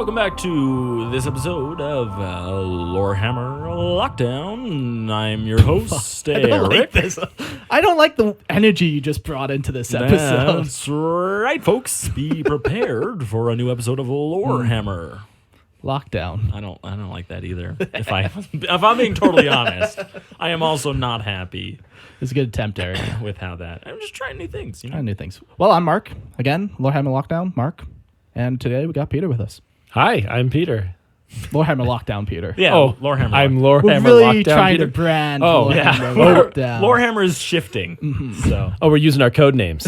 Welcome back to this episode of Lorehammer Lockdown. I'm your host, I don't Eric. like this. I don't like the energy you just brought into this episode. That's right, folks. Be prepared for a new episode of Lorehammer. Lockdown. I don't like that either. If I'm being totally honest, I am also not happy It's a good attempt, Eric. with how that. I'm just trying new things, you know. Trying new things. Well, I'm Mark. Again, Lorehammer Lockdown, Mark. And today we got Peter with us. Hi, I'm Peter. Lorehammer Lockdown, Peter. Yeah, Lorehammer. I'm We're Lorehammer really Lockdown. trying Peter. to brand Oh, Lorehammer Yeah, Lockdown. Lorehammer is shifting. So Oh, we're using our code names.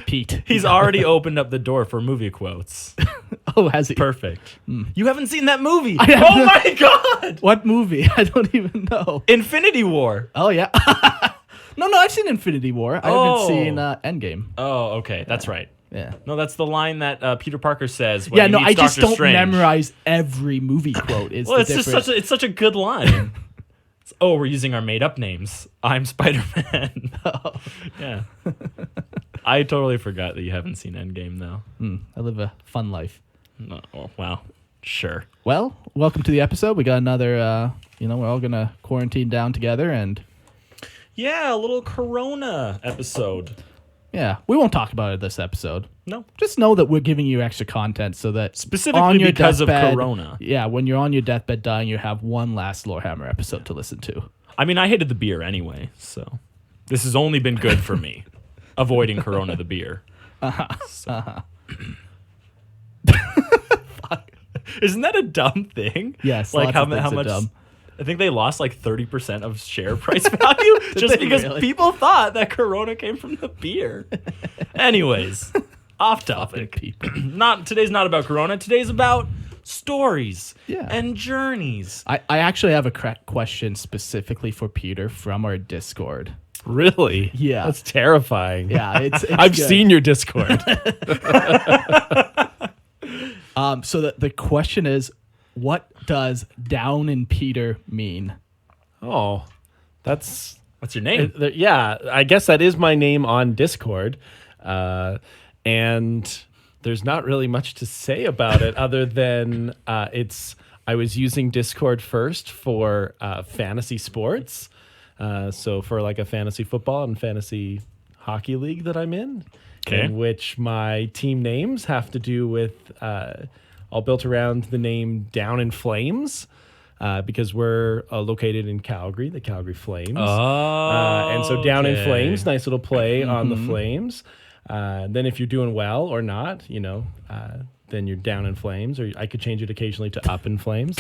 Pete. he's already opened up the door for movie quotes. Oh, has he? Perfect. You haven't seen that movie? I haven't. Oh my god! What movie? I don't even know. Infinity War. Oh, yeah. No, I've seen Infinity War. I haven't seen Endgame. Oh, okay, that's right. Yeah. No, that's the line that Peter Parker says. When Yeah, he no, meets I just Doctor don't Strange. memorize every movie quote. Is Well, the it's just difference. such a good line. Oh, we're using our made up names. I'm Spider-Man. Yeah. I totally forgot that you haven't seen Endgame though. I live a fun life. No, oh, wow. Sure. Well, welcome to the episode. We got another, we're all going to quarantine down together. And Yeah, a little Corona episode. yeah, we won't talk about it this episode. No. Just know that we're giving you extra content so that Specifically on your because of deathbed- Corona. Yeah, when you're on your deathbed dying, you have one last Lorehammer episode to listen to. I mean, I hated the beer anyway, so this has only been good for me. Avoiding Corona the beer. Fuck. Isn't that a dumb thing? Yes, like lots of how things are much? dumb. I think they lost like 30% of share price value just they because really? people thought that Corona came from the beer. Anyways, off topic. People. Today's not about Corona. Today's about stories Yeah. and journeys. I actually have a question specifically for Peter from our Discord. Really? Yeah. That's terrifying. Yeah, it's I've good. seen your Discord. So the question is, what does down in Peter mean? Oh, that's... What's your name? yeah, I guess that is my name on Discord. And there's not really much to say about it other than I was using Discord first for fantasy sports. So for like a fantasy football and fantasy hockey league that I'm in, in which my team names have to do with all built around the name Down in Flames, because we're located in Calgary, the Calgary Flames. And so Down in Flames, nice little play on the Flames. Then if you're doing well or not, then you're down in flames, or I could change it occasionally to up in flames.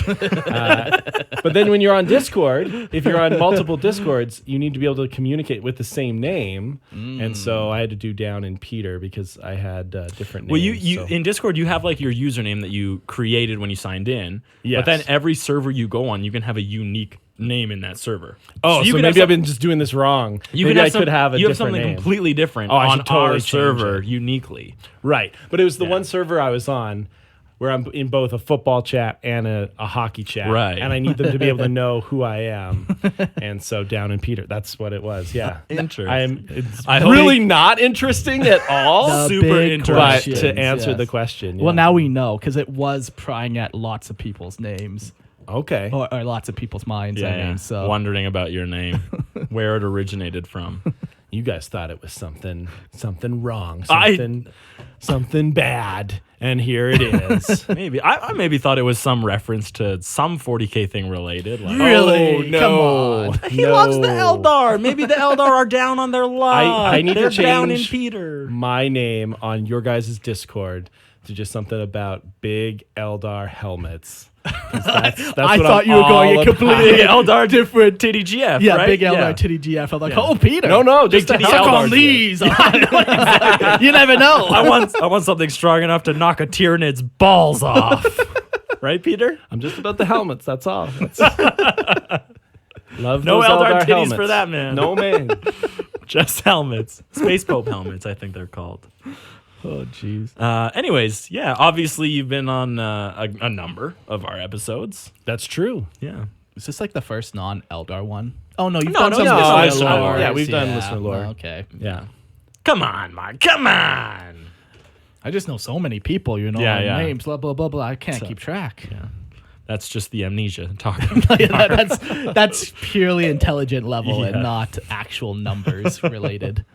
But then when you're on Discord, if you're on multiple Discords, you need to be able to communicate with the same name. And so I had to do down in Peter because I had different names. Well, you so. in Discord, you have like your username that you created when you signed in. Yes. But then every server you go on, you can have a unique name in that server. Oh, you so could maybe have I've been just doing this wrong. Maybe I could have a you have different something name. completely different Oh, I on should totally our change server it. uniquely. Right. But it was the one server I was on where I'm in both a football chat and a hockey chat. Right. And I need them to be able to know who I am. And so down in Peter, that's what it was. Yeah. Interesting. It's I hope- really not interesting at all. The Super big interesting. But questions, to answer yes. the question. Well, yeah. now we know because it was prying at lots of people's names Okay. or lots of people's minds. Yeah, I mean, yeah. so Wondering about your name, where it originated from. You guys thought it was something wrong, I- something bad, and here it is. Maybe I maybe thought it was some reference to some 40K thing related. Like, Really? Oh, no. Come on. he loves the Eldar. Maybe the Eldar are down on their luck. I need They're to down in change Peter. my name on your guys' Discord to just something about big Eldar helmets. 'Cause that's I what thought I'm you were going all a completely Big Eldar different TDGF, yeah, right? big Eldar Titty GF. I'm like, Yeah. oh, Peter. No, just Big a titty Suck Eldar on these. You never know. I want something strong enough to knock a Tyrannid's balls off. Right, Peter? I'm just about the helmets. That's all. Love No those Eldar titties helmets. for that, man. No man. Just helmets. Space Pope helmets, I think they're called. Oh, jeez. Anyways, yeah, obviously you've been on a number of our episodes. That's true. Yeah. Is this like the first non-Eldar one? Oh, no, you've No, done no, some no, listener I've lore. done- yeah, we've done listener lore. Okay. Yeah. Come on, Mark. Come on. I just know so many people, names, blah, blah, blah, blah. I can't keep track. Yeah. That's just the amnesia talking. That's purely intelligent level and not actual numbers related.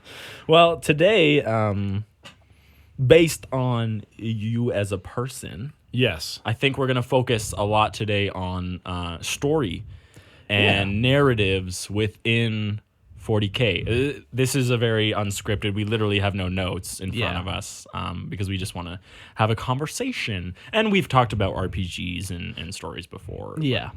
Well, today, based on you as a person, Yes. I think we're going to focus a lot today on story and narratives within 40K. This is a very unscripted. We literally have no notes in front of us because we just want to have a conversation. And we've talked about RPGs and stories before. Yeah.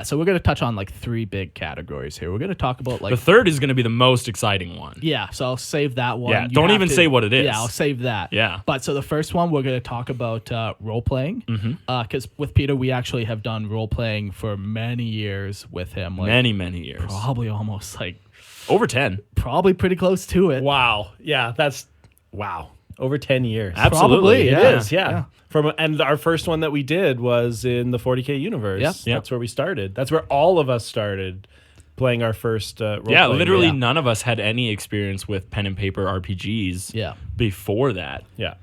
So we're going to touch on like 3 big categories here. We're going to talk about like the third is going to be the most exciting one. Yeah, so I'll save that one. Yeah, don't even say what it is. Yeah, I'll save that. Yeah. But so the first one, we're going to talk about role-playing. Because with Peter, we actually have done role-playing for many years with him. Like, many years. Probably almost like... Over 10. Probably pretty close to it. Wow. Yeah, wow. Over 10 years. Absolutely. Probably, It yeah. is, yeah. And our first one that we did was in the 40K universe. Yep. That's where we started. That's where all of us started playing our first role Yeah, playing literally game. none of us had any experience with pen and paper RPGs before that. Yeah.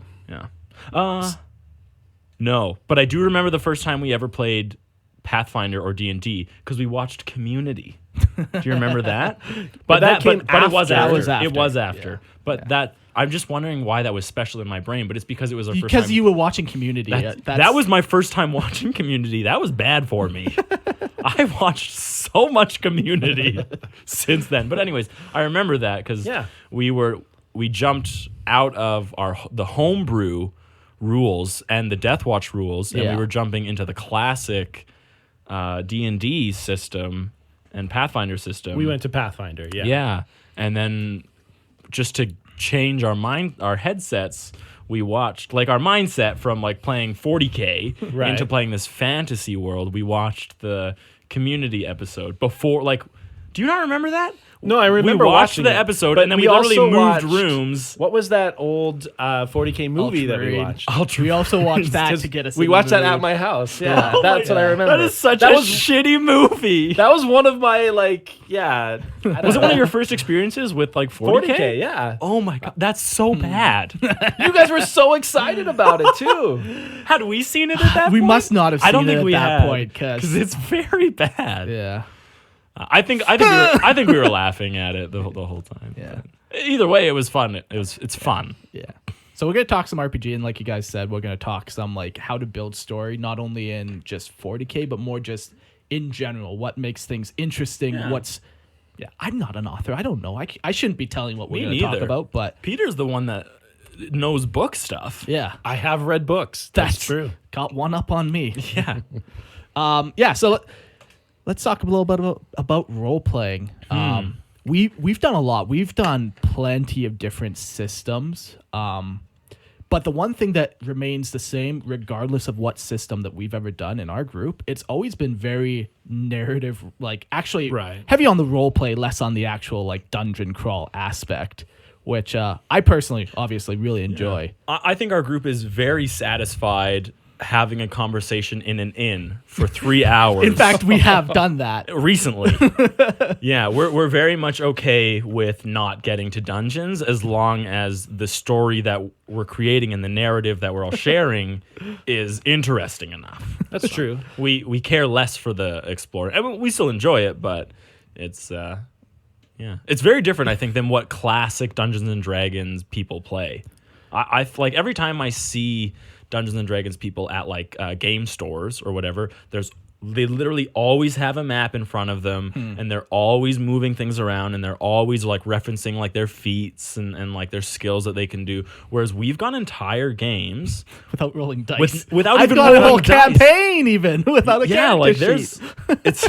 No, but I do remember the first time we ever played Pathfinder or D&D because we watched Community. Do you remember that? But it was after. It was after. Yeah. But that I'm just wondering why that was special in my brain, but it's because it was our first Because time. you were watching Community. That was my first time watching Community. That was bad for me. I've watched so much Community since then. But anyways, I remember that because we jumped out of the homebrew rules and the Death Watch rules, and we were jumping into the classic D&D system and Pathfinder system. We went to Pathfinder, Yeah. And then just to change our headsets, we watched like our mindset from like playing 40K into playing this fantasy world. We watched the Community episode before. Like, do you not remember that? No, I remember we watched watching the it, episode, but and then we we literally also moved watched- rooms. What was that old 40K movie that we Ultramarine. watched? We also watched that to get us We in watched the that at mood. my house. Yeah, that's what I remember. That is such that a was, shitty movie. That was one of my Was it one of your first experiences with like 40K? 40K? Yeah. Oh my god, that's so bad. You guys were so excited about it too. Had we seen it at that We point? must not have I don't seen think it we at that had, point, 'cause- because it's very bad. Yeah. I think we were laughing at it the whole time. Yeah. Either way, it was fun. It's fun. Yeah. So we're going to talk some RPG, and like you guys said, we're going to talk some like how to build story, not only in just 40K, but more just in general. What makes things interesting? Yeah. I'm not an author. I don't know. I shouldn't be telling what we're Me going to talk neither. about, but Peter's the one that knows book stuff. yeah. I have read books. That's true. Got one up on me. Yeah. So let's talk a little bit about role playing. We've done a lot. We've done plenty of different systems. But the one thing that remains the same, regardless of what system that we've ever done in our group, it's always been very narrative, like actually heavy on the role play, less on the actual like dungeon crawl aspect, which I personally obviously really enjoy. I think our group is very satisfied having a conversation in an inn for 3 hours. In fact, we have done that. Recently. Yeah, we're very much okay with not getting to dungeons as long as the story that we're creating and the narrative that we're all sharing is interesting enough. That's true. We care less for the explorer. I mean, we still enjoy it, but it's it's very different, I think, than what classic Dungeons and Dragons people play. I like every time I see Dungeons and Dragons people at like game stores or whatever, they literally always have a map in front of them and they're always moving things around and they're always like referencing like their feats and like their skills that they can do. Whereas we've gone entire games Without rolling dice. without I've even got a whole rolling dice. campaign even without a character like sheet. it's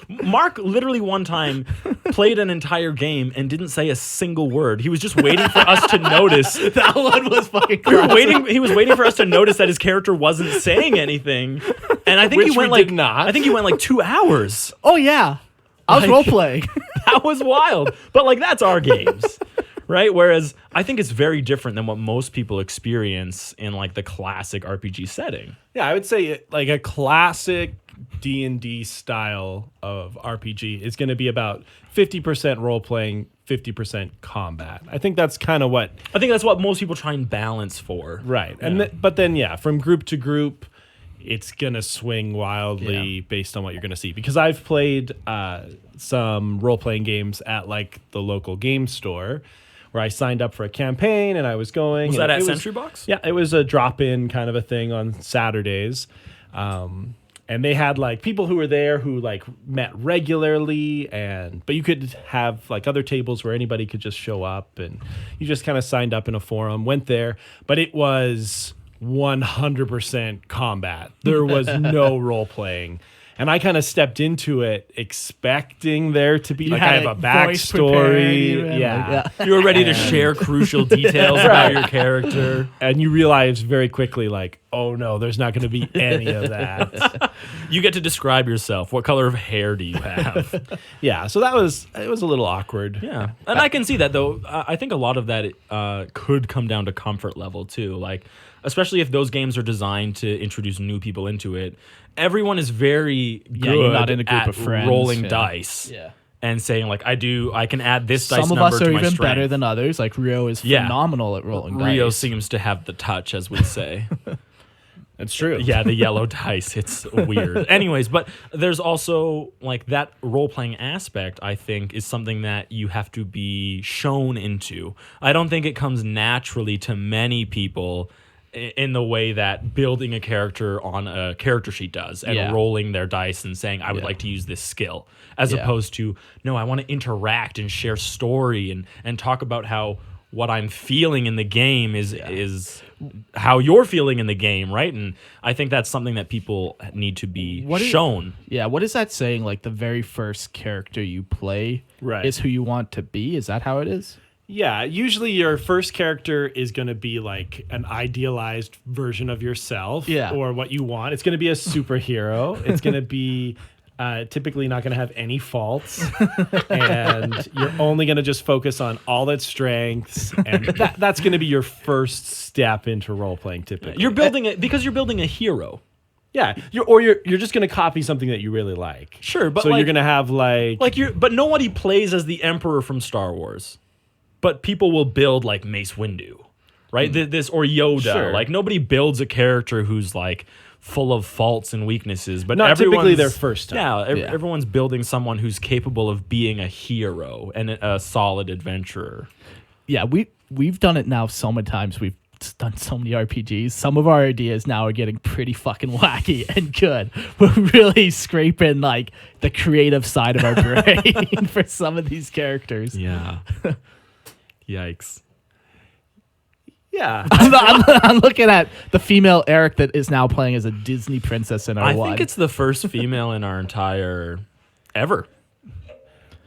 Mark literally one time played an entire game and didn't say a single word. He was just waiting for us to notice. That one was fucking We were classic. waiting. He was waiting for us to notice that his character wasn't saying anything, and I think Which he went we like did not. I think he went like 2 hours. Oh yeah, I was Like- role playing. That was wild. But like that's our games, right? Whereas I think it's very different than what most people experience in like the classic RPG setting. Yeah, I would say like a classic D&D style of RPG is going to be about 50% role playing, 50% combat. I think that's kind of what most people try and balance for. right. And but then from group to group, it's going to swing wildly based on what you're going to see. Because I've played some role-playing games at like the local game store where I signed up for a campaign and I was going. Was that at Sentry Box? Yeah, it was a drop-in kind of a thing on Saturdays. And they had like people who were there who like met regularly, but you could have like other tables where anybody could just show up, and you just kind of signed up in a forum, went there, but it was 100% combat. There was no role playing. And I kind of stepped into it expecting there to be I have a backstory. You were ready to share crucial details about your character. And you realize very quickly, like, oh no, there's not going to be any of that. You get to describe yourself. What color of hair do you have? So it was a little awkward. Yeah. And I can see that, though. I think a lot of that could come down to comfort level, too. Like, especially if those games are designed to introduce new people into it. Everyone is very good you're not in a group at of friends, rolling dice and saying, like, I can add this dice Some number of us to are my even strength. better than others. Like Rio is phenomenal at rolling dice. Rio seems to have the touch, as we say. That's true. Yeah, the yellow dice. It's weird. Anyways, but there's also like that role-playing aspect, I think, is something that you have to be shown into. I don't think it comes naturally to many people in the way that building a character on a character sheet does and rolling their dice and saying, I would like to use this skill, as opposed to, no, I want to interact and share story and talk about how what I'm feeling in the game is how you're feeling in the game, right? And I think that's something that people need to be shown. What is that saying? Like the very first character you play is who you want to be? Is that how it is? Yeah, usually your first character is going to be like an idealized version of yourself or what you want. It's going to be a superhero. It's going to be typically not going to have any faults. And you're only going to just focus on all its strengths. And that's going to be your first step into role-playing typically. You're building it because you're building a hero. Yeah, you're just going to copy something that you really like. Sure, but so you're going to have but nobody plays as the Emperor from Star Wars. But people will build like Mace Windu, right? This or Yoda. Sure. Like nobody builds a character who's like full of faults and weaknesses. But not typically their first time. Everyone's building someone who's capable of being a hero and a solid adventurer. Yeah, we've done it now so many times. We've done so many RPGs. Some of our ideas now are getting pretty fucking wacky and good. We're really scraping like the creative side of our brain for some of these characters. Yeah. Yikes. Yeah. I'm looking at the female Eric that is now playing as a Disney princess in our one. I think it's the first female in our entire ever.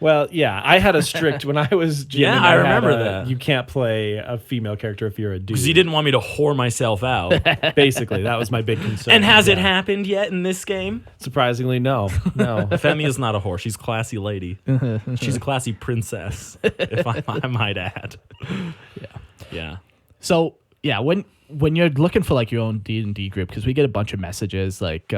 Well, yeah, I had a strict when I was GMing, I remember that. You can't play a female character if you're a dude. Because he didn't want me to whore myself out. Basically, that was my big concern. And has it happened yet in this game? Surprisingly, no. Femi is not a whore. She's a classy lady. She's a classy princess, if I might add. Yeah. So, when you're looking for like your own D&D group, because we get a bunch of messages, like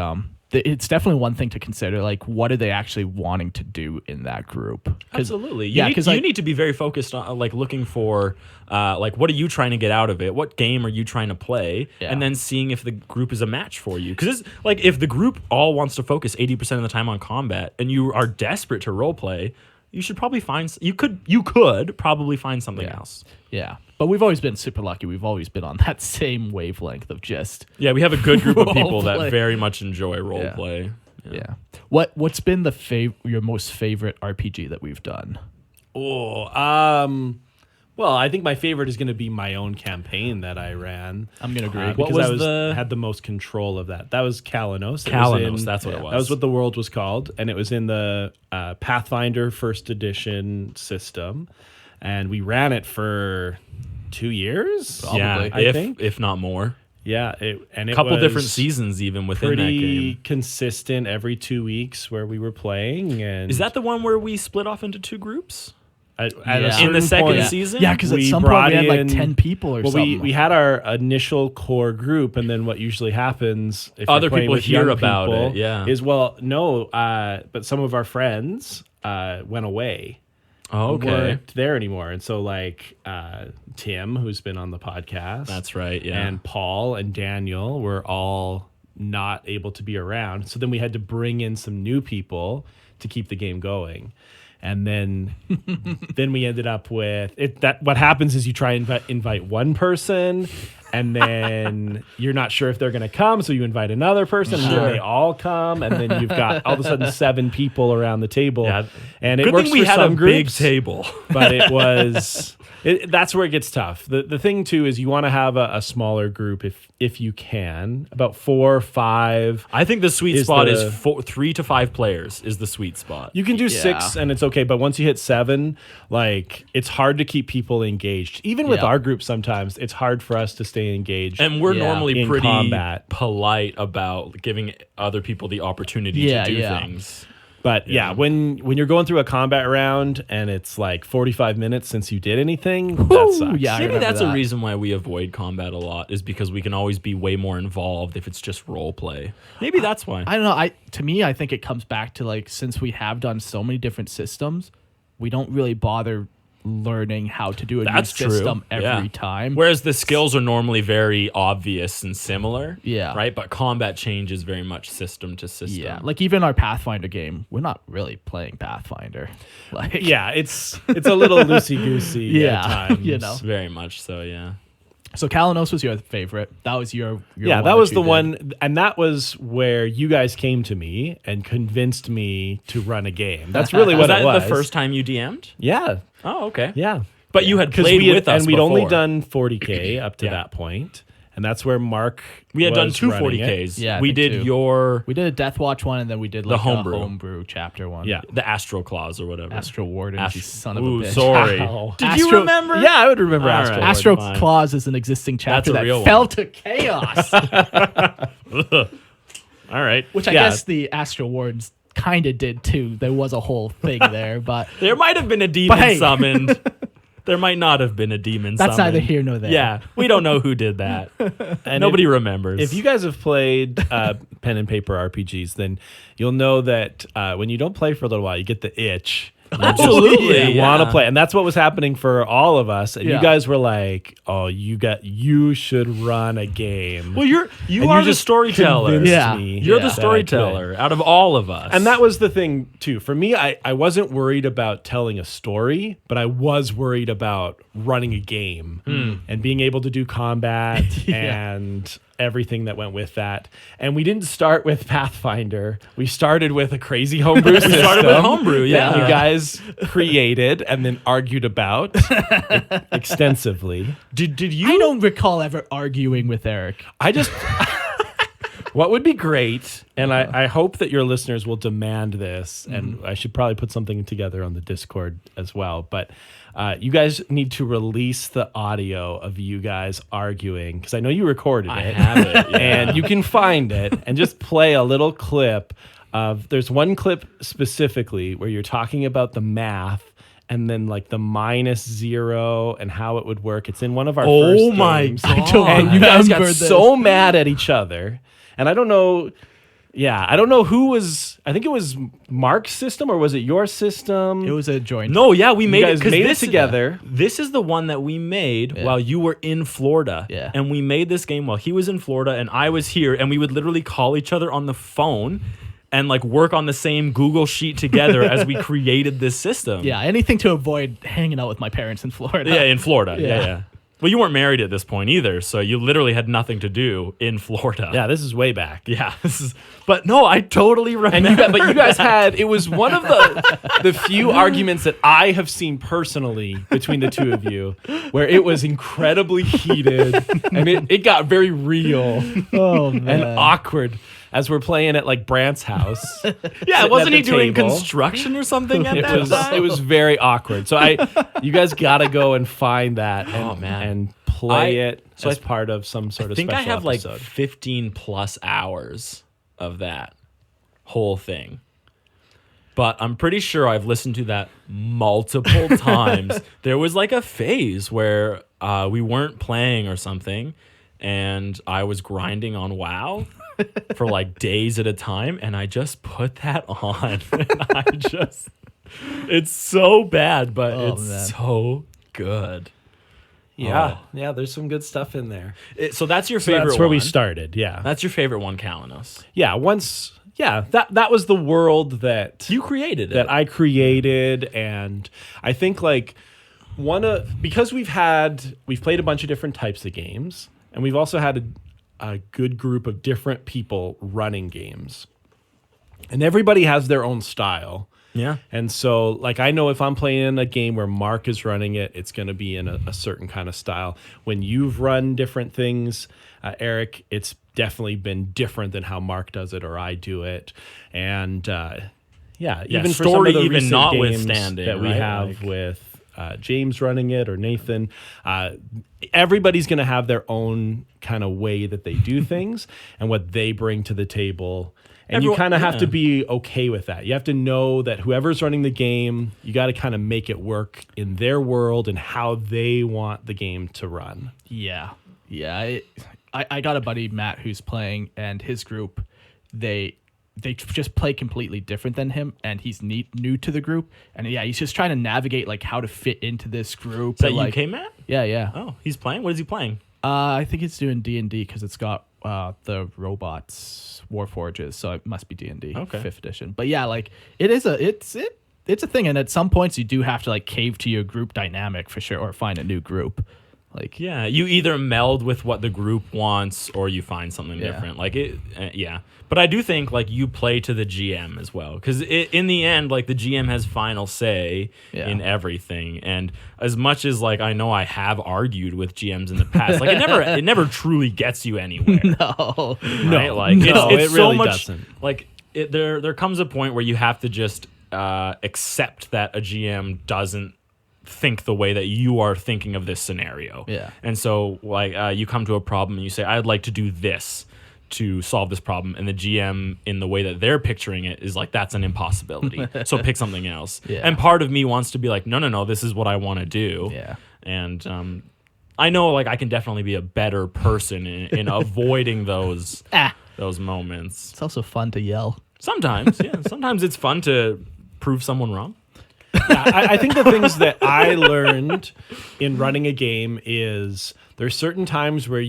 it's definitely one thing to consider, like what are they actually wanting to do in that group? Absolutely. You need to be very focused on like looking for like what are you trying to get out of it? What game are you trying to play? And then seeing if the group is a match for you. Because it's like if the group all wants to focus 80% of the time on combat and you are desperate to role play, you should probably you could probably find something else. Yeah. But we've always been super lucky. We've always been on that same wavelength of just we have a good group of people that very much enjoy role play. Yeah. What's been your most favorite RPG that we've done? Well, I think my favorite is going to be my own campaign that I ran. I'm going to agree. Because I had the most control of that. That was Kalanos. That's what it was. That was what the world was called. And it was in the Pathfinder First Edition system. And we ran it for 2 years? Probably, I think. If not more. Yeah, and it couple was different seasons even within that game. Pretty consistent every 2 weeks where we were playing. And is that the one where we split off into two groups? At Yeah. a In certain the second point, season? Yeah, because at we some point brought we had like in- 10 people or Well, something. we had our initial core group, and then what usually happens if Other you're playing people with hear young about people it, yeah. is but some of our friends went away. Oh, okay. Weren't there anymore, and so like Tim, who's been on the podcast, That's right. Yeah. and Paul and Daniel were all not able to be around. So then we had to bring in some new people to keep the game going. And then we ended up with it. That what happens is you try and invite one person, and then you're not sure if they're going to come, so you invite another person, and then they all come, and then you've got all of a sudden 7 people around the table. Yeah. And it Good works thing we for had some a groups, big table. but it was that's where it gets tough. The thing too is you want to have a smaller group if you can, about 4 or 5. I think the sweet Is spot the- is 3 to 5 players is the sweet spot. You can do Yeah. 6 and it's okay, but once you hit 7, like it's hard to keep people engaged. Even with Yeah. our group, sometimes it's hard for us to stay engaged. And we're Yeah. normally In pretty combat. polite about giving other people the opportunity Yeah, to do yeah. things. But yeah, when you're going through a combat round and it's like 45 minutes since you did anything, that sucks. yeah. I Maybe remember that's that. a reason why we avoid combat a lot is because we can always be way more involved if it's just role play. Maybe that's why. I don't know. To me, I think it comes back to like since we have done so many different systems, we don't really bother learning how to do a That's new true. system every Yeah. time. Whereas the skills are normally very obvious and similar. Yeah. Right? But combat changes very much system to system. Yeah, like even our Pathfinder game, we're not really playing Pathfinder. Like, Yeah, it's a little loosey goosey Yeah, at times. you know. Very much so, yeah. So Kalanos was your favorite. That was your Yeah, one that was you the did. one, and that was where you guys came to me and convinced me to run a game. That's really Was what that it was. the first time you DM'd? Yeah, Oh, okay. yeah. But you had 'Cause played we had, with us and we'd only before. done 40K up to Yeah. that point, and that's where Mark. We had done was 2 running it. 40Ks. Yeah, I we think did two. your We did a Death Watch one, and then we did The like homebrew. a homebrew chapter one. Yeah. the Astro Clause or whatever. Astro Wardens, you son of Ooh, a bitch. sorry. Wow. Did you Astro- remember? Yeah, I would remember All Astro. right. Astro Fine. Clause is an existing chapter a that real fell one. to chaos, All right. which I Yeah. guess the Astro Wardens kind of did too. There was a whole thing there, but There might have been a demon hey. summoned. There might not have been a demon that's summoned. neither here nor there. Yeah, we don't know who did that. And Nobody remembers. If you guys have played pen and paper RPGs, then you'll know that when you don't play for a little while, you get the itch. Absolutely, You want to yeah. play, and that's what was happening for all of us. And Yeah. you guys were like, "Oh, you should run a game." well, you And are the just storyteller. convinced Yeah. me You're Yeah. the that I storyteller out of all of us. And that was the thing too. For me, I wasn't worried about telling a story, but I was worried about running a game and being able to do combat and everything that went with that. And we didn't start with Pathfinder. We started with a crazy homebrew system. started with homebrew, yeah. That you guys created and then argued about extensively. did you? I don't recall ever arguing with Eric. I just what would be great, and I hope that your listeners will demand this, and I should probably put something together on the Discord as well, but you guys need to release the audio of you guys arguing, because I know you recorded I it. have it, yeah. And you can find it and just play a little clip of, there's one clip specifically where you're talking about the math and then like the -0 and how it would work. It's in one of our first Oh my games. god! And you guys got remember this. so mad at each other. And I don't know. Yeah, I don't know who was. I think it was Mark's system, or was it your system? It was a joint. No, yeah, we made guys it 'cause made it this together. This is the one that we made while you were in Florida. Yeah. And we made this game while he was in Florida and I was here, and we would literally call each other on the phone and like work on the same Google sheet together as we created this system. Yeah, anything to avoid hanging out with my parents in Florida. Yeah, in Florida. Yeah, Yeah. yeah. Well, you weren't married at this point either, so you literally had nothing to do in Florida. Yeah, this is way back. Yeah. But no, I totally remember. But you guys had, it was one of the few arguments that I have seen personally between the two of you where it was incredibly heated and it got very real Oh man. and awkward as we're playing at like Brant's house. Yeah, sitting wasn't at he the doing table. construction or something at It that was time? it was very awkward. So you guys got to go and find that and play it so as part of some sort I of think special I have episode. like 15 plus hours of that whole thing. but I'm pretty sure I've listened to that multiple times. There was like a phase where we weren't playing or something, and I was grinding on WoW for like days at a time, and I just put that on. And it's so bad, but it's so good. Yeah, yeah. There's some good stuff in there. So that's your favorite. That's where we one. started. Yeah, That's your favorite one, Kalanos. yeah. That was the world that You created it. that I created, and I think like because we've played a bunch of different types of games, and we've also had a good group of different people running games, and everybody has their own style. Yeah. And so, like, I know if I'm playing a game where Mark is running it, it's going to be in a certain kind of style. When you've run different things, Eric, it's definitely been different than how Mark does it or I do it. And even for some story of the even recent notwithstanding, games that we right? have with James running it or Nathan, everybody's going to have their own kind of way that they do things and what they bring to the table. And you kind of have to be okay with that. You have to know that whoever's running the game, you got to kind of make it work in their world and how they want the game to run. Yeah. I got a buddy, Matt, who's playing, and his group, they just play completely different than him, and he's new to the group. And yeah, he's just trying to navigate like how to fit into this group. Is that like, UK, Matt? Yeah. Oh, he's playing? What is he playing? I think it's doing D&D because it's got the robots Warforges, so it must be D&D 5th edition. But yeah, like it's a thing, and at some points you do have to like cave to your group dynamic for sure, or find a new group. Like Yeah, you either meld with what the group wants or you find something different. Like but I do think like you play to the GM as well, because in the end, like the GM has final say in everything. And as much as like I know I have argued with GMs in the past, like it never truly gets you anywhere. no, Right? Like no, it's it so really much doesn't. like there comes a point where you have to just accept that a GM doesn't think the way that you are thinking of this scenario. Yeah. And so like you come to a problem and you say, I'd like to do this to solve this problem, and the GM in the way that they're picturing it is like, that's an impossibility. So pick something else. Yeah. And part of me wants to be like, no, this is what I want to do. Yeah. And I know like I can definitely be a better person in avoiding those moments. It's also fun to yell. Sometimes, yeah. Sometimes it's fun to prove someone wrong. Yeah, I think the things that I learned in running a game is there's certain times where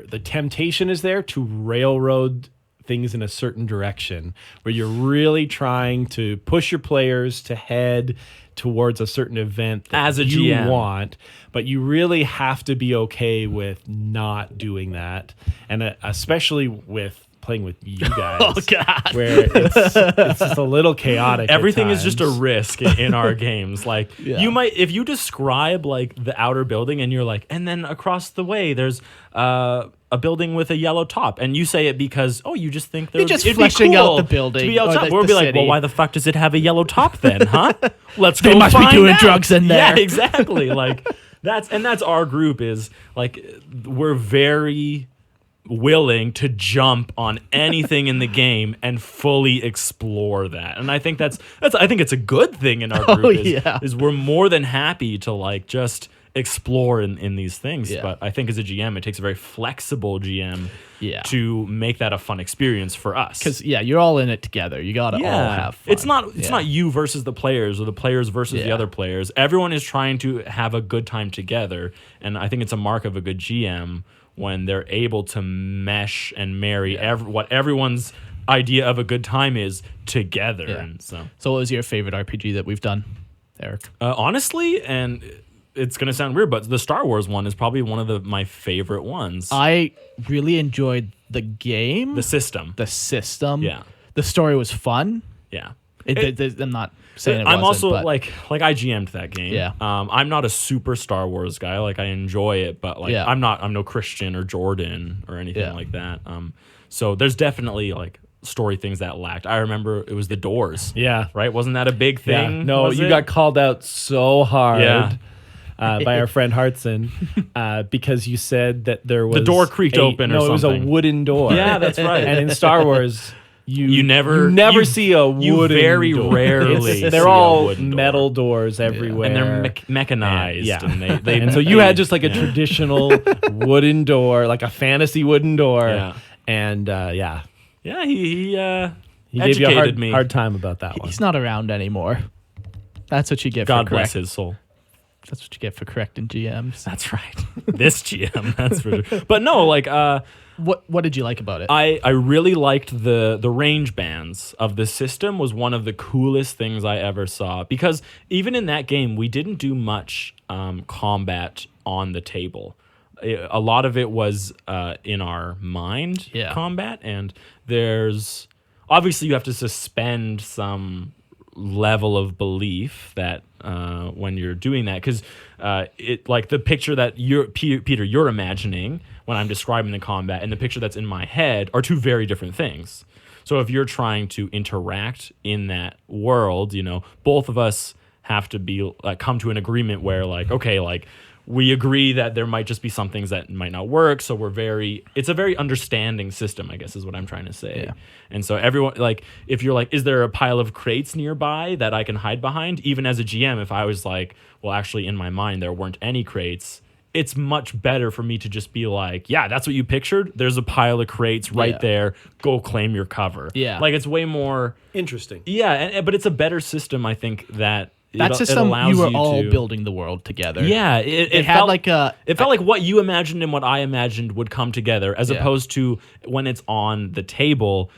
the temptation is there to railroad things in a certain direction, where you're really trying to push your players to head towards a certain event that As a you GM. want, but you really have to be okay with not doing that, and especially with playing with you guys. Oh God. Where it's just a little chaotic. Everything at is just a times. risk in our games. Like Yeah. you might, if you describe like the outer building and you're like, and then across the way there's a building with a yellow top, and you say it because you just think You're just it'd be fleshing cool out the building to be or outside. the We'll be like, city. well, why the fuck does it have a yellow top then, huh? Let's go. They must be find doing out. drugs in there. Yeah, exactly. Like that's our group is like we're very willing to jump on anything in the game and fully explore that. And I think that's I think it's a good thing in our group is we're more than happy to like just explore in these things. Yeah. But I think as a GM, it takes a very flexible GM Yeah. to make that a fun experience for us. Because you're all in it together. You gotta all have fun. It's not you versus the players or the players versus the Yeah. other players. Everyone is trying to have a good time together, and I think it's a mark of a good GM when they're able to mesh and marry what everyone's idea of a good time is together. Yeah. And so what was your favorite RPG that we've done, Eric? honestly, and it's gonna sound weird, but the Star Wars one is probably one of my favorite ones. I really enjoyed the game, The system. Yeah. The story was fun. Yeah. I'm not saying it I'm wasn't, also but like I GM'd that game. Yeah. I'm not a super Star Wars guy. Like I enjoy it, but like Yeah. I'm no Christian or Jordan or anything Yeah. like that. So there's definitely like story things that lacked. I remember it was the Doors. Yeah. Right? Wasn't that a big thing? No, was you it? got called out so hard Yeah. by our friend Hartson because you said that there was door creaked open or No, it was a something. wooden door. Yeah, that's right. And in Star Wars, You never see a wooden You very door. rarely. They're see all a wooden metal door. doors everywhere, And they're mechanized. Yeah. And they and so you had just like a traditional wooden door, like a fantasy wooden door. Yeah. And Yeah, he gave you a educated hard time about that one. He's not around anymore. That's what you get. God for bless correct. his soul. That's what you get for correcting GMs. That's right. This GM, that's for sure. But no, like What did you like about it? I really liked the range bands of the system. Was one of the coolest things I ever saw, because even in that game we didn't do much combat on the table. A lot of it was in our mind combat, and there's obviously you have to suspend some level of belief that when you're doing that, because it like the picture that Peter you're imagining when I'm describing the combat and the picture that's in my head are two very different things. So if you're trying to interact in that world, both of us have to be come to an agreement where like, okay, like we agree that there might just be some things that might not work. So it's a very understanding system, I guess is what I'm trying to say. Yeah. And so everyone, like, if you're like, is there a pile of crates nearby that I can hide behind? Even as a GM, if I was like, well, actually in my mind, there weren't any crates, it's much better for me to just be like, yeah, that's what you pictured. There's a pile of crates right there. Go claim your cover. Yeah. Like it's way more Interesting. Yeah. But it's a better system, I think, that that system, allows you were you all to building the world together. Yeah, it had felt like a. It felt like what you imagined and what I imagined would come together, as Yeah. opposed to when it's on the table,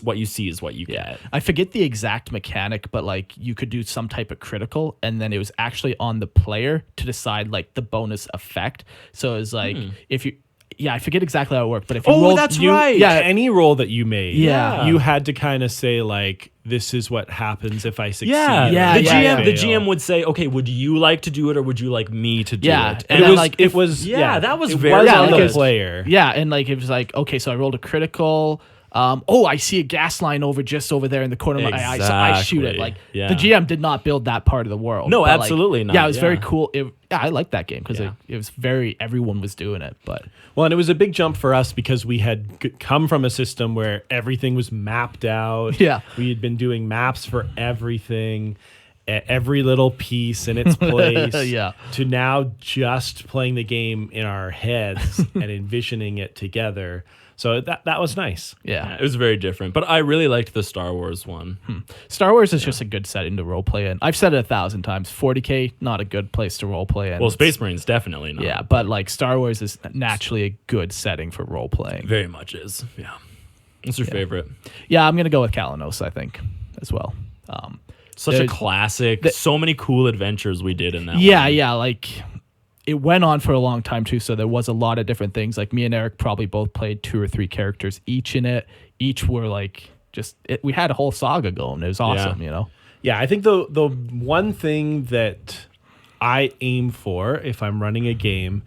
what you see is what you get. I forget the exact mechanic, but like you could do some type of critical, and then it was actually on the player to decide like the bonus effect. So it was like if you. Yeah, I forget exactly how it worked, but if you rolled, that's you, right. Yeah, any roll that you made, Yeah. you had to kind of say like, "This is what happens if I succeed." Yeah, the yeah, GM, the GM would say, "Okay, would you like to do it, or would you like me to do Yeah, it?" and it then, was like, it was that was it very was Yeah, on like the it's- player. Yeah, and like it was like, okay, so I rolled a critical. I see a gas line just over there in the corner of my eye, so I shoot it. Exactly. Like Yeah. the GM did not build that part of the world. No, but, like, absolutely not. Yeah, it was very Yeah. cool. I liked that game because Yeah. it was everyone was doing it. But Well, and it was a big jump for us because we had come from a system where everything was mapped out. Yeah. We had been doing maps for everything, every little piece in its place. Yeah. To now just playing the game in our heads and envisioning it together. So that was nice. yeah. It was very different, but I really liked the Star Wars one. Star Wars is just a good setting to role play in. I've said it 1,000 times. 40K, not a good place to role play in. Well, Space Marines definitely not. Yeah, but like Star Wars is naturally a good setting for role playing. Very much is. Yeah. What's your favorite? Yeah, I'm gonna go with Kalanos, I think, as well. Such a There's- classic. So many cool adventures we did in that Yeah, one. yeah, like it went on for a long time too, so there was a lot of different things. Like me and Eric probably both played 2 or 3 characters each in it. Each were like we had a whole saga going. It was awesome, Yeah, I think the one thing that I aim for if I'm running a game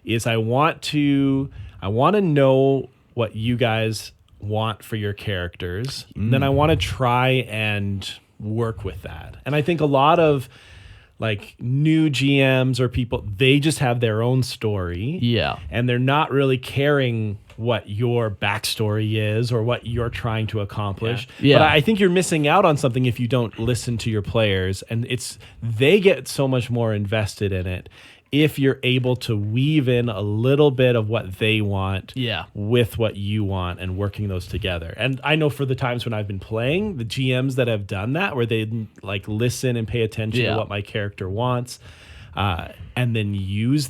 is I want to know what you guys want for your characters. And then I want to try and work with that. And I think a lot of like new GMs or people, they just have their own story. Yeah. And they're not really caring what your backstory is or what you're trying to accomplish. Yeah. But I think you're missing out on something if you don't listen to your players, and they get so much more invested in it if you're able to weave in a little bit of what they want with what you want and working those together. And I know for the times when I've been playing, the GMs that have done that, where they like listen and pay attention to what my character wants, and then use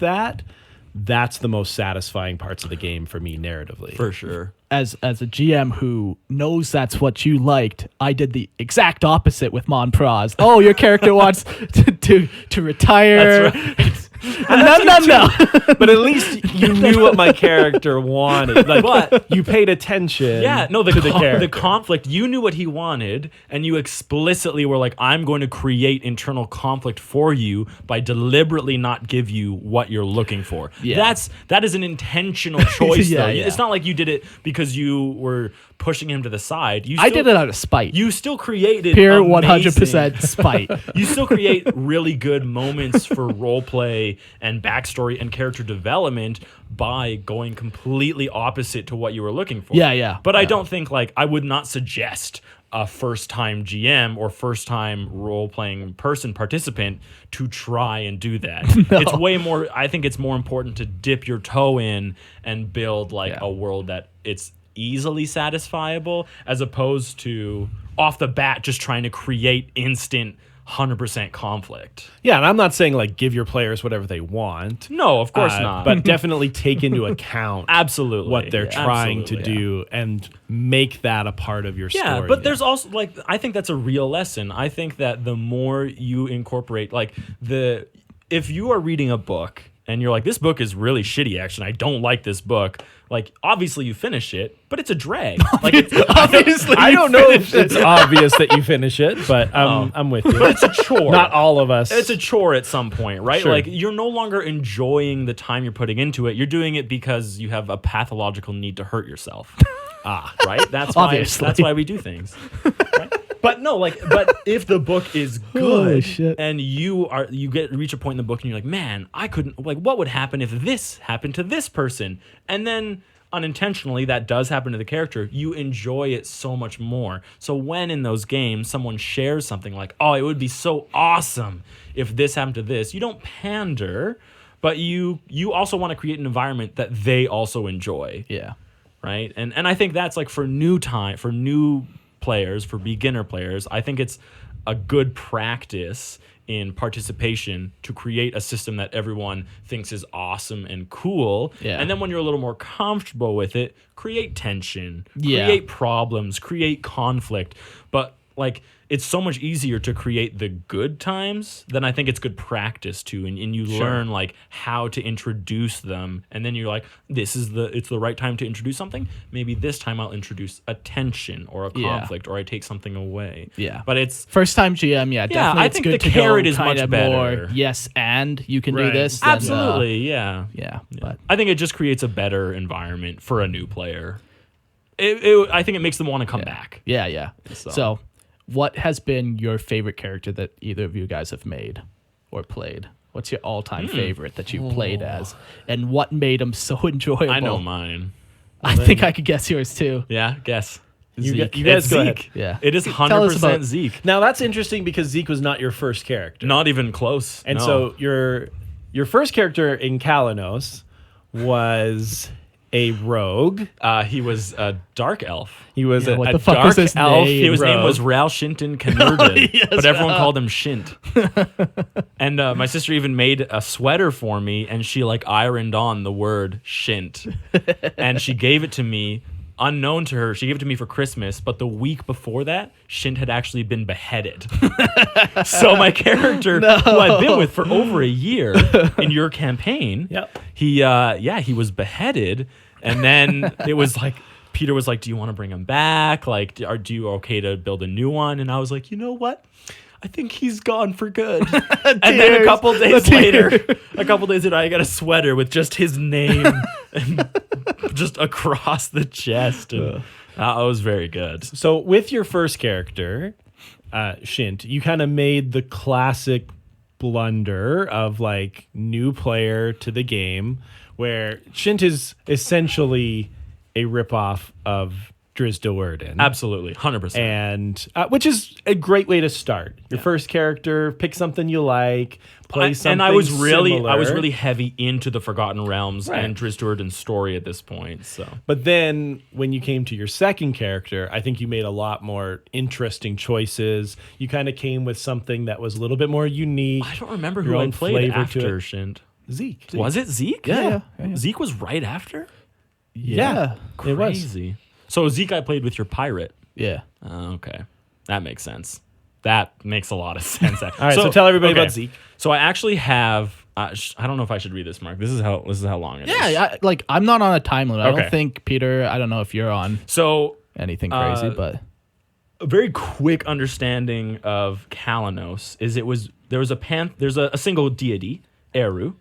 that's the most satisfying parts of the game for me narratively. For sure. As a GM who knows that's what you liked, I did the exact opposite with Mon Praz. Oh, your character wants to retire. That's right. No. But at least you knew what my character wanted. Like, But- you paid attention. Yeah, no, to the character. the conflict, you knew what he wanted, and you explicitly were like, I'm going to create internal conflict for you by deliberately not give you what you're looking for. Yeah. That is an intentional choice, Yeah, though. yeah. It's not like you did it because you were pushing him to the side. I did it out of spite. You still created Pure amazing- 100% spite. You still create really good moments for role play gameplay and backstory and character development by going completely opposite to what you were looking for. Yeah. But I don't think, like, I would not suggest a first-time GM or first-time role-playing participant to try and do that. It's way more, I think it's more important to dip your toe in and build, like, a world that it's easily satisfiable, as opposed to, off the bat, just trying to create instant 100% conflict. Yeah, and I'm not saying like give your players whatever they want. No, of course not. But definitely take into account absolutely what they're trying to do and make that a part of your story. Yeah, but there's also, like, I think that's a real lesson. I think that the more you incorporate, like, if you are reading a book and you're like, this book is really shitty action, I don't like this book, like, obviously you finish it, but it's a drag. Like, it's, Obviously, I don't know if it's obvious that you finish it, but I'm with you. but it's a chore. Not all of us. It's a chore at some point, right? Sure. Like, you're no longer enjoying the time you're putting into it. You're doing it because you have a pathological need to hurt yourself. Right? That's why we do things. Right? But no, like, but if the book is good and you reach a point in the book and you're like, man, I couldn't, like, what would happen if this happened to this person? And then unintentionally that does happen to the character, you enjoy it so much more. So when in those games someone shares something like, oh, it would be so awesome if this happened to this, you don't pander, but you also want to create an environment that they also enjoy. Yeah. Right? And I think that's, like, for new players, for beginner players, I think it's a good practice in participation to create a system that everyone thinks is awesome and cool. Yeah. And then when you're a little more comfortable with it, create tension, create problems, create conflict. But, like, it's so much easier to create the good times than I think it's good practice to, and you learn, like, how to introduce them, and then you're like, it's the right time to introduce something. Maybe this time I'll introduce a tension or a conflict, or I take something away. Yeah, but it's first time GM. Yeah, definitely. I it's think good the to carrot go is much kinda better. More, yes, and you can do this. Then, absolutely, yeah. But I think it just creates a better environment for a new player. I think it makes them want to come back. Yeah. So, what has been your favorite character that either of you guys have made or played? What's your all-time favorite that you played as, and what made them so enjoyable? I know mine. I think I could guess yours too. Yeah, guess. You Zeke. guys It's go Zeke. ahead. Yeah. It is Tell us 100% about- Zeke. Now that's interesting because Zeke was not your first character. Not even close. And no. so your first character in Kalanos was a rogue. He was a dark elf. He was Yeah, a what the fuck dark was his elf. name? His name rogue. was Ral Shinton Canurden, Yes, but everyone called him Shint. And my sister even made a sweater for me, and she, like, ironed on the word Shint. And she gave it to me, unknown to her. She gave it to me for Christmas, but the week before that, Shint had actually been beheaded. So my character, who I've been with for over a year in your campaign, he was beheaded. And then it was like, Peter was like, do you want to bring him back? Like, do you okay to build a new one? And I was like, you know what? I think he's gone for good. And then a couple days later, I got a sweater with just his name and just across the chest. And that was very good. So with your first character, Shint, you kind of made the classic blunder of, like, new player to the game, where Shint is essentially a ripoff of Drizzt Do'Urden. Absolutely, 100%. And which is a great way to start. Your first character, pick something you like, play something and I was really similar. heavy into the Forgotten Realms and Drizzt Do'Urden's story at this point. So, but then when you came to your second character, I think you made a lot more interesting choices. You kind of came with something that was a little bit more unique. I don't remember your who I own played flavor to after it. Shint. Zeke. Was it Zeke? Yeah. Zeke was right after? Yeah. It was. Crazy. So Zeke I played with your pirate. Yeah. Okay. That makes sense. That makes a lot of sense. All right, so tell everybody about Zeke. So I actually have I don't know if I should read this, Mark. This is how long it is. Yeah, I'm not on a time limit. I Okay. don't think, Peter, I don't know if you're on So anything crazy, but a very quick understanding of Kalanos is there's a single deity, Eru.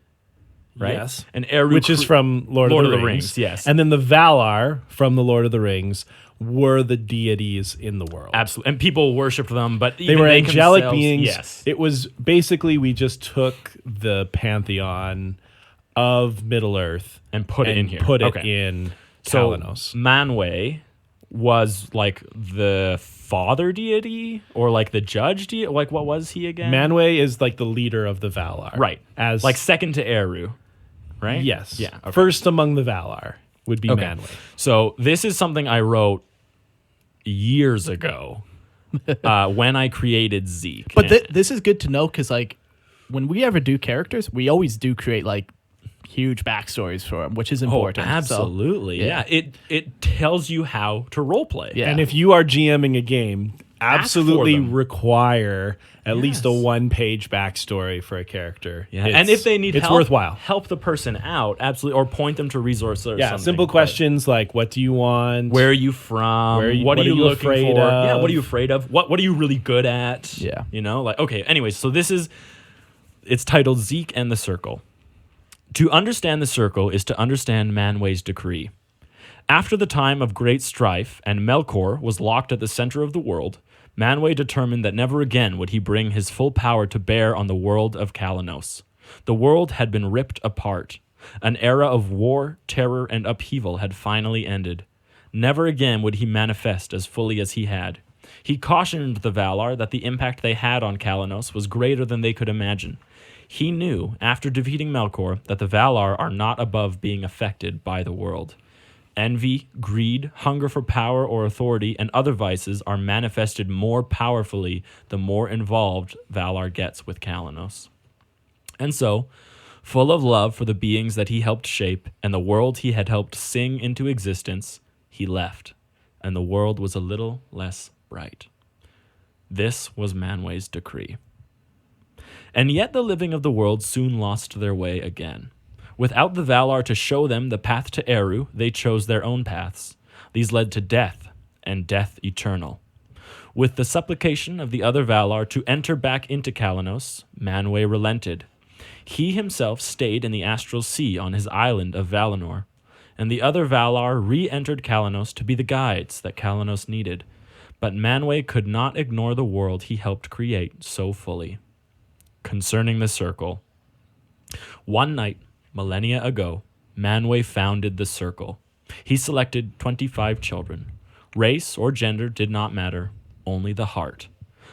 right? Yes. And Eru, Which is from Lord of the Rings. Yes, And then the Valar from the Lord of the Rings were the deities in the world. absolutely. And people worshipped them, but They were angelic themselves- beings. Yes, It was basically we just took the pantheon of Middle Earth and put it in here. Put it Okay. in So Kalanos. Manwë was like the father deity or like the judge deity. Like what was he again? Manwë is like the leader of the Valar. Right. As Like second to Eru, right? yes. Yeah. Okay. First among the Valar would be Okay. Manwë. So this is something I wrote years ago when I created Zeke. But this is good to know because like when we ever do characters, we always do create like huge backstories for them, which is important. So, absolutely. yeah. Yeah. It tells you how to role play. Yeah. And if you are GMing a game, absolutely them. require at least a Yes. 1-page backstory for a character. Yeah. And if they need it's help, worthwhile. help the person out, absolutely, or point them to resources or Yeah, something. simple But questions like what do you want? where are you from? What are you looking afraid for? of? Yeah, what are you afraid of? What are you really good at? Yeah. You know, like okay, anyways, so it's titled Zeke and the Circle. To understand the circle is to understand Manwë's decree. After the time of great strife and Melkor was locked at the center of the world, Manwë determined that never again would he bring his full power to bear on the world of Kalanos. The world had been ripped apart. An era of war, terror, and upheaval had finally ended. Never again would he manifest as fully as he had. He cautioned the Valar that the impact they had on Kalanos was greater than they could imagine. He knew, after defeating Melkor, that the Valar are not above being affected by the world. Envy, greed, hunger for power or authority, and other vices are manifested more powerfully the more involved Valar gets with Kalanos. And so, full of love for the beings that he helped shape and the world he had helped sing into existence, he left, and the world was a little less bright. This was Manwë's decree. And yet the living of the world soon lost their way again. Without the Valar to show them the path to Eru, they chose their own paths. These led to death, and death eternal. With the supplication of the other Valar to enter back into Kalanos, Manwë relented. He himself stayed in the astral sea on his island of Valinor, and the other Valar re-entered Kalanos to be the guides that Kalanos needed. But Manwë could not ignore the world he helped create so fully. Concerning the circle. One night, millennia ago, Manwë founded the circle. He selected 25 children. Race or gender did not matter, only the heart.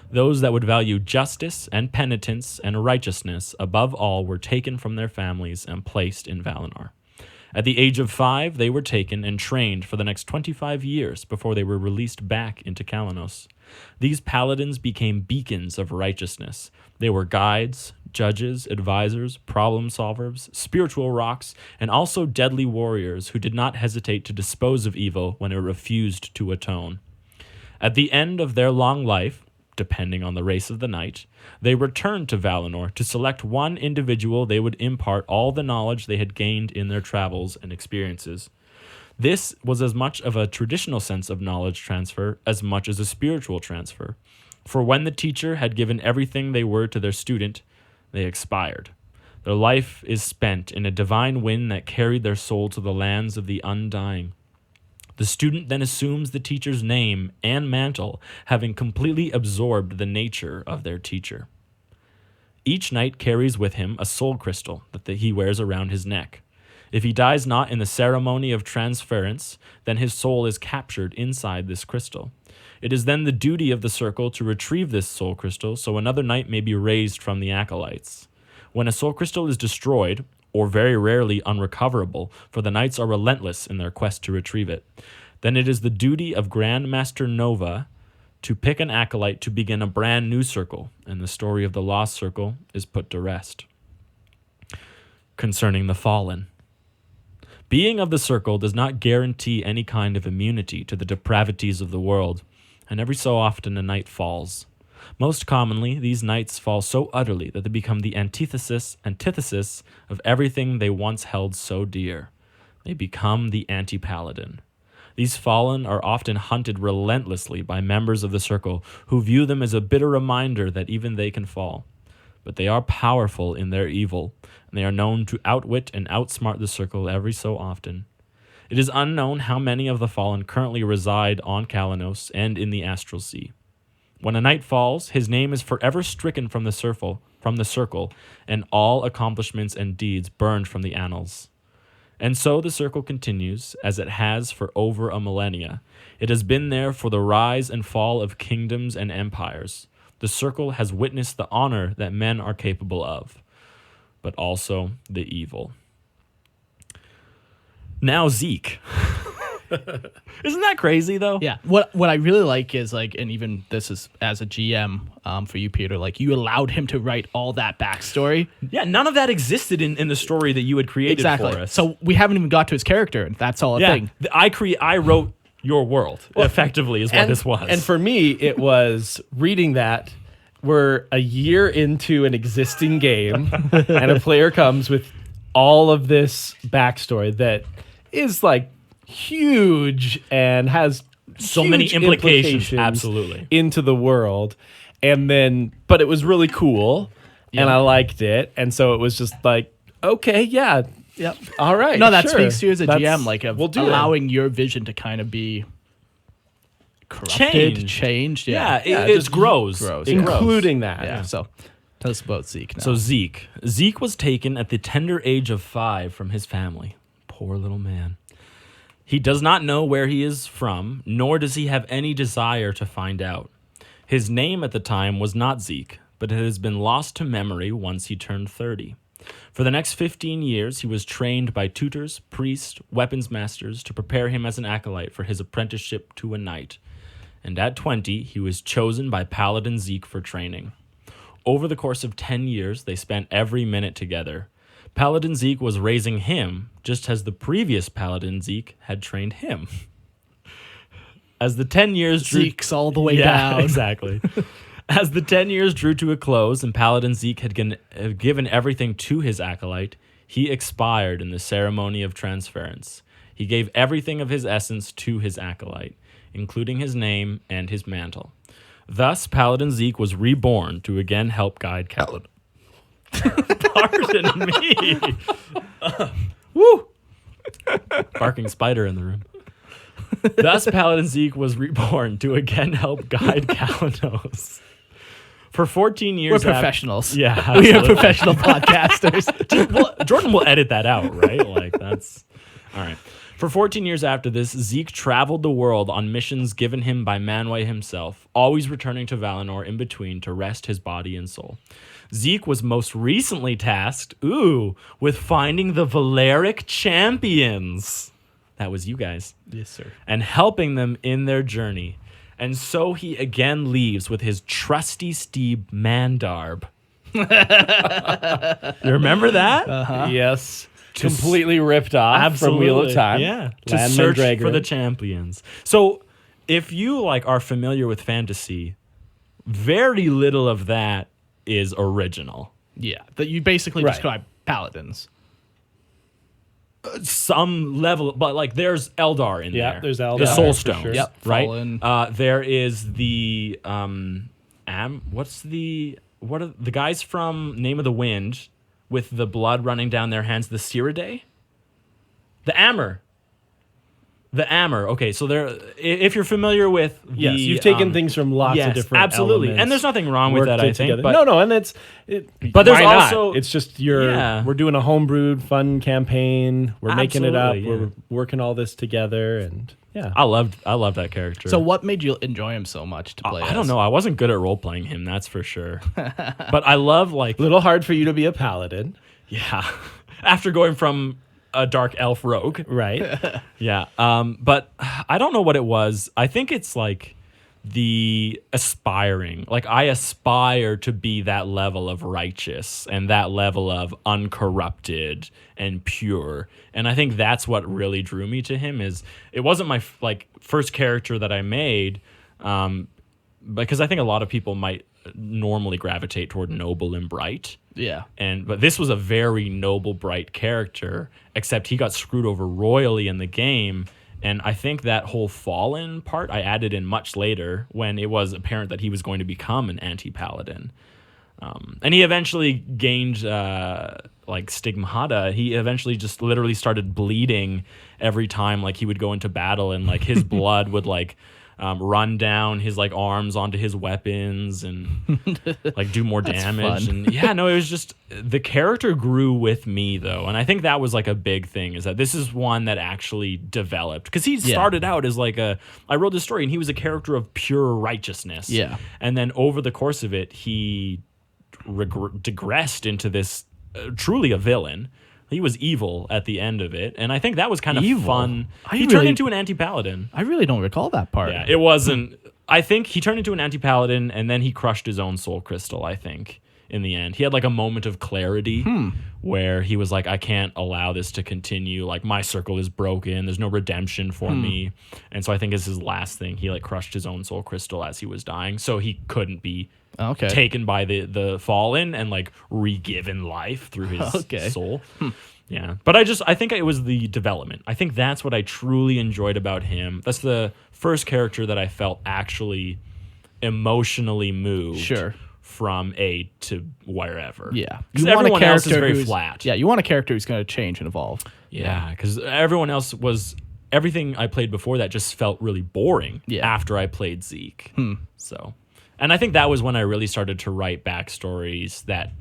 Those that would value justice and penitence and righteousness above all were taken from their families and placed in Valinor. At the age of 5, they were taken and trained for the next 25 years before they were released back into Kalanos. These paladins became beacons of righteousness. They were guides, judges, advisors, problem solvers, spiritual rocks, and also deadly warriors who did not hesitate to dispose of evil when it refused to atone. At the end of their long life, depending on the race of the night, they returned to Valinor to select one individual they would impart all the knowledge they had gained in their travels and experiences. This was as much of a traditional sense of knowledge transfer as much as a spiritual transfer. For when the teacher had given everything they were to their student, they expired. Their life is spent in a divine wind that carried their soul to the lands of the undying. The student then assumes the teacher's name and mantle, having completely absorbed the nature of their teacher. Each knight carries with him a soul crystal that he wears around his neck. If he dies not in the ceremony of transference, then his soul is captured inside this crystal. It is then the duty of the circle to retrieve this soul crystal so another knight may be raised from the acolytes. When a soul crystal is destroyed, or very rarely unrecoverable, for the knights are relentless in their quest to retrieve it, then it is the duty of Grand Master Nova to pick an acolyte to begin a brand new circle, and the story of the lost circle is put to rest. Concerning the fallen. Being of the circle does not guarantee any kind of immunity to the depravities of the world, and every so often a knight falls. Most commonly, these knights fall so utterly that they become the antithesis of everything they once held so dear. They become the anti-paladin. These fallen are often hunted relentlessly by members of the circle who view them as a bitter reminder that even they can fall. but they are powerful in their evil, and they are known to outwit and outsmart the circle every so often. It is unknown how many of the fallen currently reside on Kalanos and in the Astral Sea. When a night falls, his name is forever stricken from the circle, and all accomplishments and deeds burned from the annals. And so the circle continues, as it has for over a millennia. It has been there for the rise and fall of kingdoms and empires. The circle has witnessed the honor that men are capable of, but also the evil. Now Zeke. Isn't that crazy though? Yeah. What I really like is like, and even this is as a GM for you, Peter, like you allowed him to write all that backstory. Yeah, none of that existed in the story that you had created for us. So we haven't even got to his character, and that's all a thing. I wrote your world, effectively, is what this was. And for me, it was reading that. We're a year into an existing game, and a player comes with all of this backstory that is like huge and has so huge many implications absolutely into the world. And then, but it was really cool, and I liked it, and so it was just like, okay, yeah. Yep. All right. No, that sure. speaks to you as a That's- GM, like of we'll do allowing your vision to kind of be corrupted, changed. Yeah, Yeah. it just grows. grows. It including that. Yeah. So tell us about Zeke now. So Zeke was taken at the tender age of 5 from his family. Poor little man. He does not know where he is from, nor does he have any desire to find out. His name at the time was not Zeke, but it has been lost to memory once he turned 30. For the next 15 years, he was trained by tutors, priests, weapons masters to prepare him as an acolyte for his apprenticeship to a knight. And at 20, he was chosen by Paladin Zeke for training. Over the course of 10 years, they spent every minute together. Paladin Zeke was raising him, just as the previous Paladin Zeke had trained him. As the 10 years drew... Zeke's all the way down. Exactly. As the 10 years drew to a close and Paladin Zeke had given everything to his acolyte, he expired in the ceremony of transference. He gave everything of his essence to his acolyte, including his name and his mantle. Thus, Zeke was reborn to again help guide Kaladin. Pardon me. Woo! Barking spider in the room. Thus, Zeke was reborn to again help guide Kalanos. For 14 years... We're professionals. Yeah, we are absolutely. professional podcasters. Well, Jordan will edit that out, right? Like, that's... All right. For 14 years after this, Zeke traveled the world on missions given him by Manwë himself, always returning to Valinor in between to rest his body and soul. Zeke was most recently tasked, with finding the Valeric champions. That was you guys. Yes, sir. And helping them in their journey. And so he again leaves with his trusty steed, Mandarb. You remember that? Uh-huh. Yes. Completely ripped off from Wheel of Time. Yeah. To Land search Mandragoran. for the champions. So if you are familiar with fantasy, very little of that is original. Yeah. That you basically Right. describe paladins. Some level, but there's Eldar in there. Yeah, there's Eldar, The Soul for Stones, sure. Yep, right? Fallen. There is the what are the guys from Name of the Wind with the blood running down their hands? The Ciridae, the Ammer. The Ammer. Okay, so if you're familiar with the... Yes, you've taken things from lots of different absolutely. elements, And there's nothing wrong with that, I think. together. But no, and But there's why not? also- It's just Yeah. we're doing a homebrewed fun campaign. We're making it up. Absolutely, yeah. We're working all this together, and yeah. I loved that character. So what made you enjoy him so much to play I don't know. I wasn't good at role-playing him, that's for sure. But I love, A little hard for you to be a paladin, yeah. After going from a dark elf rogue. right? Yeah. But I don't know what it was. I think it's the aspiring. I aspire to be that level of righteous and that level of uncorrupted and pure. And I think that's what really drew me to him. Is it wasn't my first character that I made, because I think a lot of people might normally gravitate toward noble and bright. Yeah. But this was a very noble, bright character, except he got screwed over royally in the game. And I think that whole fallen part I added in much later when it was apparent that he was going to become an anti-paladin. And he eventually gained like stigmata. He eventually just literally started bleeding every time like he would go into battle, and like his blood would like run down his like arms onto his weapons and like do more damage. fun. And yeah, no, it was just the character grew with me though, and I think that was like a big thing, is that this is one that actually developed, because he started out as like I wrote this story and he was a character of pure righteousness. Yeah. And then over the course of it, he digressed into this truly a villain. He was evil at the end of it, and I think that was kind of Evil? fun. I He turned really- into an anti-paladin. I really don't recall that part. Yeah, it wasn't. I think he turned into an anti-paladin, and then he crushed his own soul crystal, I think, in the end. He had like a moment of clarity where he was like, I can't allow this to continue. Like, my circle is broken. There's no redemption for me. And so I think as his last thing, he like crushed his own soul crystal as he was dying, so he couldn't be Okay. taken by the fallen and like re-given life through his soul. Yeah. But I think it was the development. I think that's what I truly enjoyed about him. That's the first character that I felt emotionally moved Sure. from A to wherever. Yeah. 'Cause everyone else is very who's- flat. Yeah, you want a character who's going to change and evolve. Yeah, because everyone else everything I played before that just felt really boring after I played Zeke. So, and I think that was when I really started to write backstories that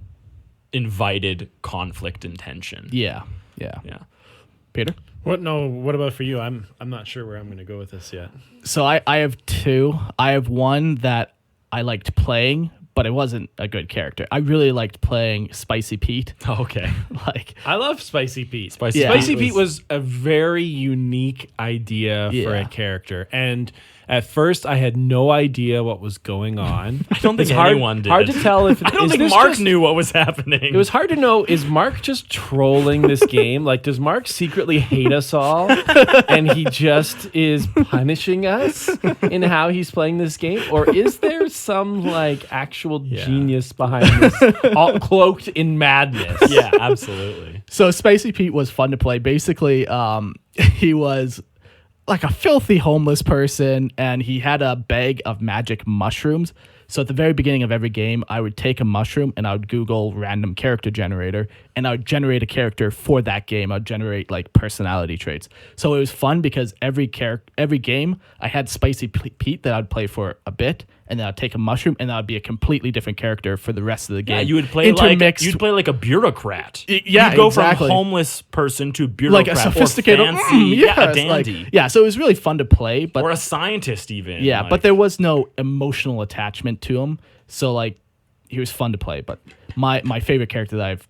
invited conflict and tension. Yeah. Peter? What about for you? I'm not sure where I'm going to go with this yet. So I have two. I have one that I liked playing, but it wasn't a good character. I really liked playing Spicy Pete. Okay. Like, I love Spicy Pete. Spicy Pete was a very unique idea for a character, and at first I had no idea what was going on. I don't think anyone did. Hard to tell if I don't is think this Mark just- knew what was happening. It was hard to know, is Mark just trolling this game? Like, does Mark secretly hate us all and he just is punishing us in how he's playing this game? Or is there some like actual genius behind this, all cloaked in madness? Yeah, absolutely. so Spicy Pete was fun to play. Basically, he was like a filthy homeless person, and he had a bag of magic mushrooms. So at the very beginning of every game, I would take a mushroom and I would Google random character generator, and I would generate a character for that game. I would generate like personality traits. So it was fun because every game I had Spicy Pete that I'd play for a bit, and then I'd take a mushroom, and that would be a completely different character for the rest of the game. Yeah, you would play like a bureaucrat. Yeah, you'd go exactly. from homeless person to bureaucrat, like a sophisticated, or fancy, a it's like- dandy, yeah. So it was really fun to play, but or a scientist even. yeah, like- but there was no emotional attachment to him. So like, he was fun to play. But my favorite character that I've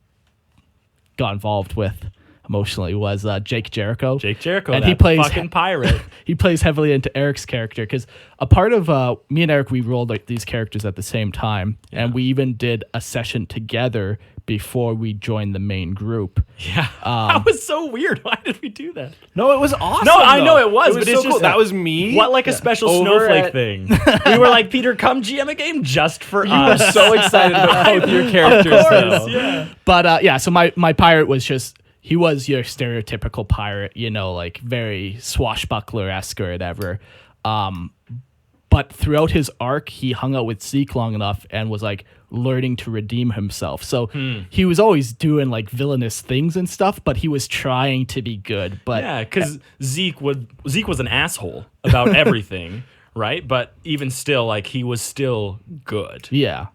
got involved with emotionally was Jake Jericho. Jake Jericho, and that he plays fucking pirate. He plays heavily into Eric's character, because a part of me and Eric, we rolled like these characters at the same time, and we even did a session together before we joined the main group. Yeah, that was so weird. Why did we do that? No, it was awesome. No, I know it was, It but so it's cool. just That was me. What, like a special Over snowflake at- thing? We were like, Peter, come GM a game just for You were us. so excited about both your characters. though. Yeah. But yeah, so my pirate was just, he was your stereotypical pirate, you know, like very swashbuckler-esque or whatever. But throughout his arc, he hung out with Zeke long enough and was like learning to redeem himself. So he was always doing like villainous things and stuff, but he was trying to be good. But Yeah, because Zeke was an asshole about everything, right? But even still, like, he was still good. yeah.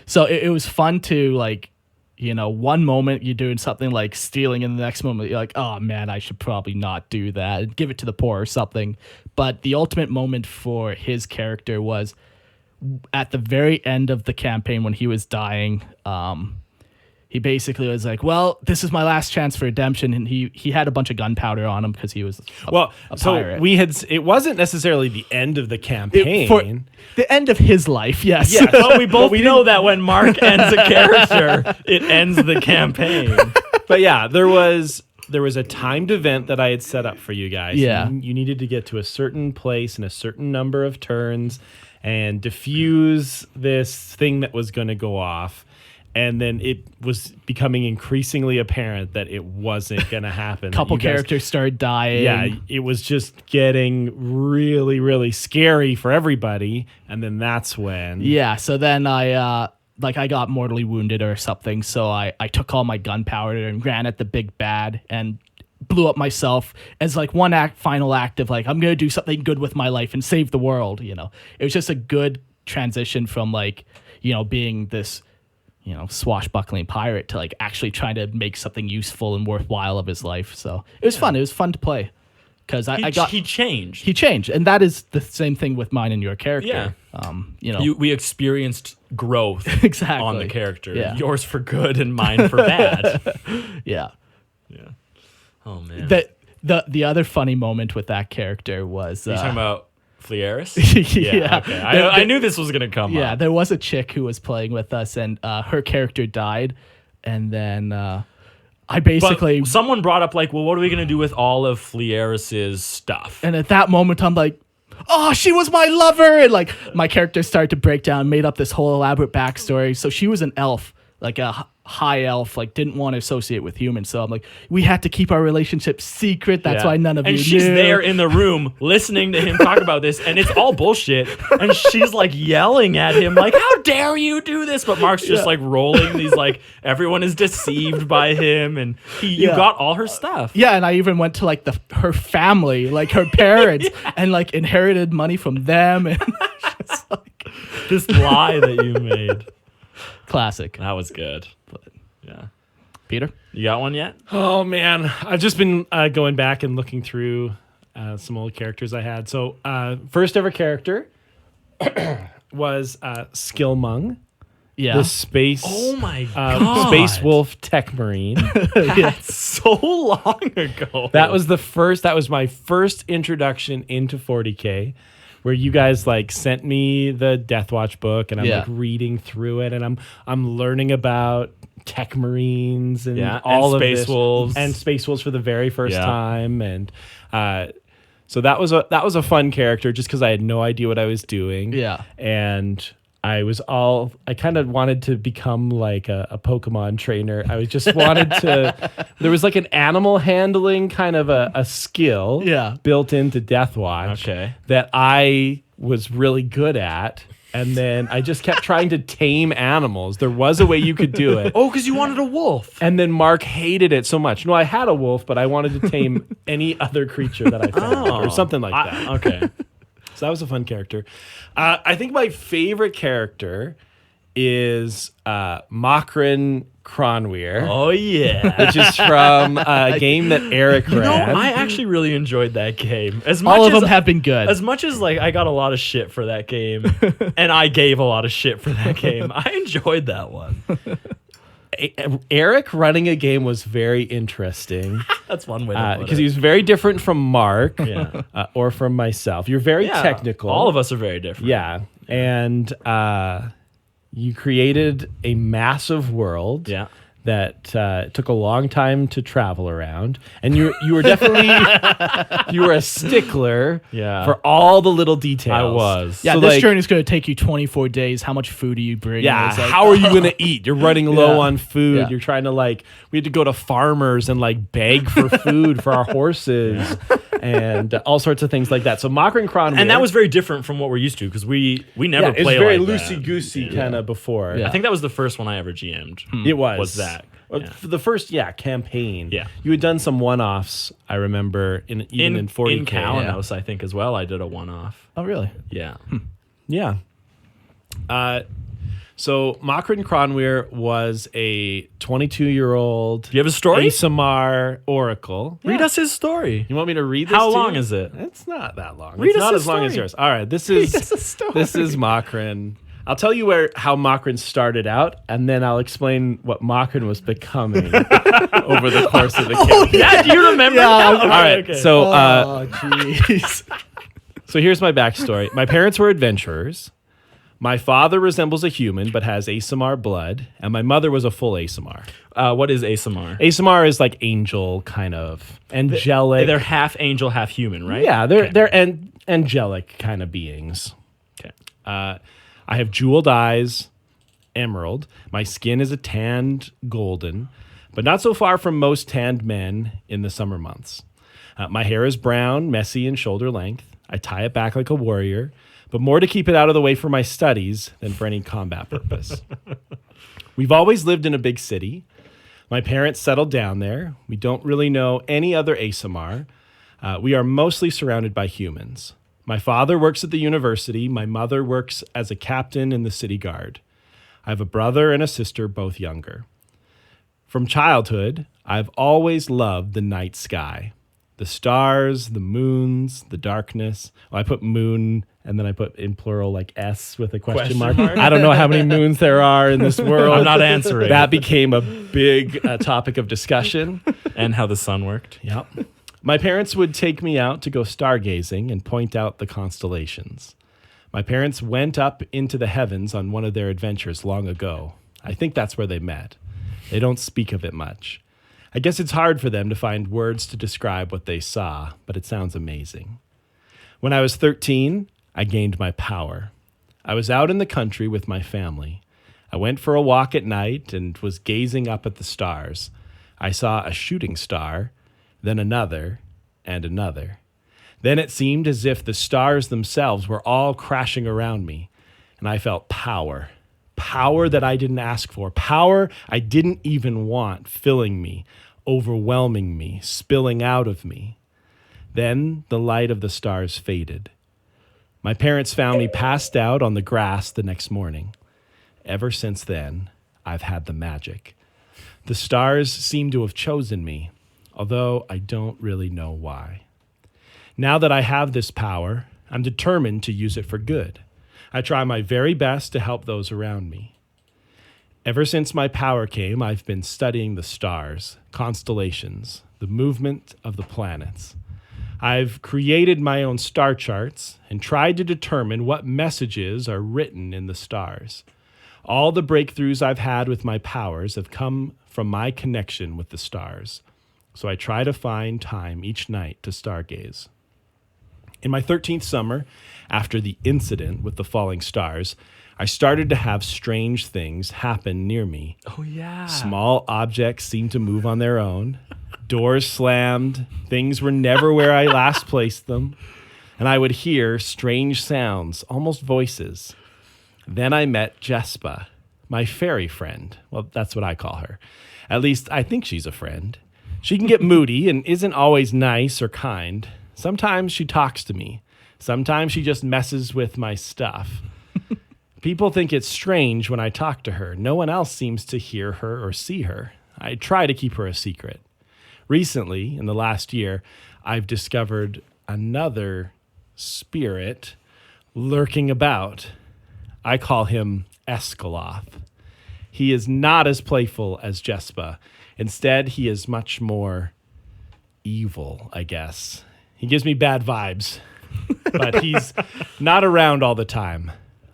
So it was fun to like, you know, one moment you're doing something like stealing, and the next moment you're like, oh man, I should probably not do that and give it to the poor or something. But the ultimate moment for his character was at the very end of the campaign when he was dying. He basically was like, well, this is my last chance for redemption. And he had a bunch of gunpowder on him because he was a pirate. It wasn't necessarily the end of the campaign. For the end of his life, yes. Yeah, but we both know that when Mark ends a character, it ends the campaign. But yeah, there was a timed event that I had set up for you guys. Yeah. You needed to get to a certain place in a certain number of turns and diffuse this thing that was going to go off. And then it was becoming increasingly apparent that it wasn't going to happen. Couple characters started dying. Yeah, it was just getting really, really scary for everybody. And then that's when... Yeah, so then I like I got mortally wounded or something, so I took all my gunpowder and ran at the big bad and blew up myself as like one final act of like, I'm gonna do something good with my life and save the world. It was just a good transition from like, being this, swashbuckling pirate to like actually trying to make something useful and worthwhile of his life. So it was fun. It was fun to play because he changed. He changed, and that is the same thing with mine and your character. Yeah. We experienced growth exactly on the character. Yeah. Yours for good and mine for bad. Yeah. Yeah. Oh man. The other funny moment with that character was Are you talking about Flieris? Yeah. Okay. I knew this was gonna come up. Yeah, there was a chick who was playing with us, and her character died, and then I basically someone brought up like, well, what are we gonna do with all of Flieris's stuff? And at that moment, I'm like, oh, she was my lover, and like my character started to break down, made up this whole elaborate backstory. So she was an elf, like a high elf, like didn't want to associate with humans. So I'm like, we had to keep our relationship secret. That's why none of you knew. And she's there in the room listening to him talk about this, and it's all bullshit. And she's like yelling at him, like, how dare you do this? But Mark's just like rolling these, like, everyone is deceived by him, and you got all her stuff. Yeah, and I even went to like her family, like her parents, and like inherited money from them, and just like this lie that you made. Classic. That was good. But yeah. Peter, you got one yet? Oh man, I've just been going back and looking through some old characters I had. So first ever character was Skillmung. Yeah. The space. Oh my god. Space Wolf Tech Marine. That's so long ago. That was my first introduction into 40K. Where you guys like sent me the Death Watch book, and I'm like reading through it, and I'm learning about Tech Marines and all of Space this, Wolves and Space Wolves for the very first time, and so that was a fun character just because I had no idea what I was doing, and I kind of wanted to become like a Pokemon trainer. I just wanted to. There was like an animal handling kind of a skill built into Death Watch that I was really good at. And then I just kept trying to tame animals. There was a way you could do it. Oh, because you wanted a wolf. And then Mark hated it so much. No, I had a wolf, but I wanted to tame any other creature that I found or something like that. Okay. So that was a fun character. I think my favorite character is Makrin Cronweir. Oh, yeah. Which is from a game that Eric ran. I actually really enjoyed that game. All of them have been good. As much as like I got a lot of shit for that game, and I gave a lot of shit for that game, I enjoyed that one. Eric running a game was very interesting. That's one way to put it. Because he was very different from Mark or from myself. You're very technical. All of us are very different. Yeah. And you created a massive world that took a long time to travel around. And you were definitely you were a stickler for all the little details. I was. Yeah, so this journey is going to take you 24 days. How much food do you bring? Yeah, like, how are you going to eat? You're running low on food. Yeah. You're trying to we had to go to farmers and beg for food for our horses and all sorts of things like that. So Makrin Cronweir. And that was very different from what we're used to because we never played like that. It was very loosey-goosey kind of before. Yeah. I think that was the first one I ever GM'd. It was. Was that. For the first campaign. Yeah. You had done some one-offs, I remember, in 40K. In Cowhouse, I think, as well, I did a one-off. Oh, really? Yeah. Yeah. So Makrin Cronweir was a 22-year-old. Do you have a story? Asimar Oracle. Read us his story. You want me to read this? How to long you? is it? It's not that long. Read it's us not his as long as story. yours. All right, this is Makrin. I'll tell you how Makrin started out, and then I'll explain what Makrin was becoming over the course of the campaign. Yeah, do you remember? Yeah, that? All right, Okay. so jeez. so here's my backstory. My parents were adventurers. My father resembles a human but has Asimar blood, and my mother was a full Asimar. What is Asimar? Asimar is like angel, kind of angelic. They're half angel, half human, right? Yeah, they're angelic kind of beings. Okay. I have jeweled eyes, emerald. My skin is a tanned golden, but not so far from most tanned men in the summer months. My hair is brown, messy, and shoulder length. I tie it back like a warrior. but more to keep it out of the way for my studies than for any combat purpose. We've always lived in a big city. My parents settled down there. We don't really know any other ASMR. We are mostly surrounded by humans. My father works at the university. My mother works as a captain in the city guard. I have a brother and a sister, both younger. From childhood, I've always loved the night sky. The stars, the moons, the darkness. Well, I put moon and then I put in plural like S with a question mark. I don't know how many moons there are in this world. I'm not answering. That became a big topic of discussion. And how the sun worked. Yep. My parents would take me out to go stargazing and point out the constellations. My parents went up into the heavens on one of their adventures long ago. I think that's where they met. They don't speak of it much. I guess it's hard for them to find words to describe what they saw, but it sounds amazing. When I was 13, I gained my power. I was out in the country with my family. I went for a walk at night and was gazing up at the stars. I saw a shooting star, then another, and another. Then it seemed as if the stars themselves were all crashing around me, and I felt power. Power that I didn't ask for. Power I didn't even want, filling me, overwhelming me, spilling out of me. Then the light of the stars faded. My parents found me passed out on the grass the next morning. Ever since then, I've had the magic. The stars seem to have chosen me, although I don't really know why. Now that I have this power, I'm determined to use it for good. I try my very best to help those around me. Ever since my power came, I've been studying the stars, constellations, the movement of the planets. I've created my own star charts and tried to determine what messages are written in the stars. All the breakthroughs I've had with my powers have come from my connection with the stars. So I try to find time each night to stargaze. In my 13th summer, after the incident with the falling stars, I started to have strange things happen near me. Oh, yeah. Small objects seemed to move on their own. Doors slammed. Things were never where I last placed them. And I would hear strange sounds, almost voices. Then I met Jespa, my fairy friend. Well, that's what I call her. At least I think she's a friend. She can get moody and isn't always nice or kind. Sometimes she talks to me. Sometimes she just messes with my stuff. People think it's strange when I talk to her. No one else seems to hear her or see her. I try to keep her a secret. Recently, in the last year, I've discovered another spirit lurking about. I call him Escaloth. He is not as playful as Jespa. Instead, he is much more evil, I guess. He gives me bad vibes, but he's not around all the time.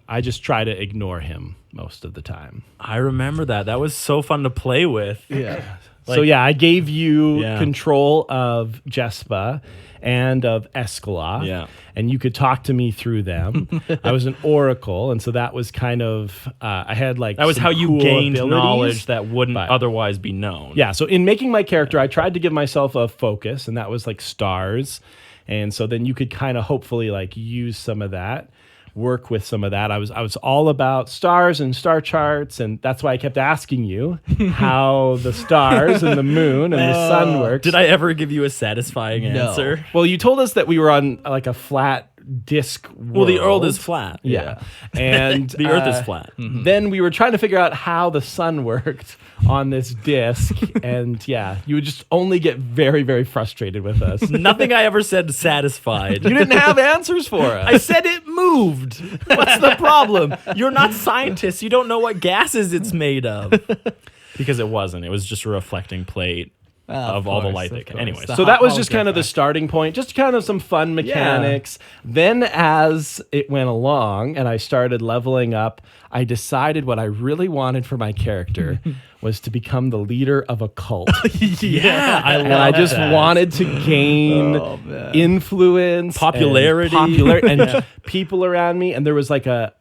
I just try to ignore him most of the time. I remember that. That was so fun to play with. Yeah. I gave you control of Jespa and of Escaloth, and you could talk to me through them. I was an oracle, and so that was kind of, I had like that was some how you cool gained abilities knowledge that wouldn't otherwise be known. Yeah, so in making my character, I tried to give myself a focus, and that was like stars, and so then you could kind of hopefully like use some of that. Work with some of that. I was all about stars and star charts, and that's why I kept asking you how the stars and the moon and the sun works. Did I ever give you a satisfying answer? Well, you told us that we were on like a flat disc world. Well, the Earth is flat. Yeah. And the Earth is flat. Then we were trying to figure out how the sun worked on this disc, and you would just only get very, very frustrated with us. Nothing I ever said satisfied. You didn't have answers for us. I said it moved. What's the problem? You're not scientists. You don't know what gases it's made of. Because it wasn't. It was just a reflecting plate of all the light that can. Anyways. So that was just kind of the starting point, just kind of some fun mechanics. Then as it went along and I started leveling up, I decided what I really wanted for my character was to become the leader of a cult. I just wanted to gain influence, popularity, and people around me. And there was like a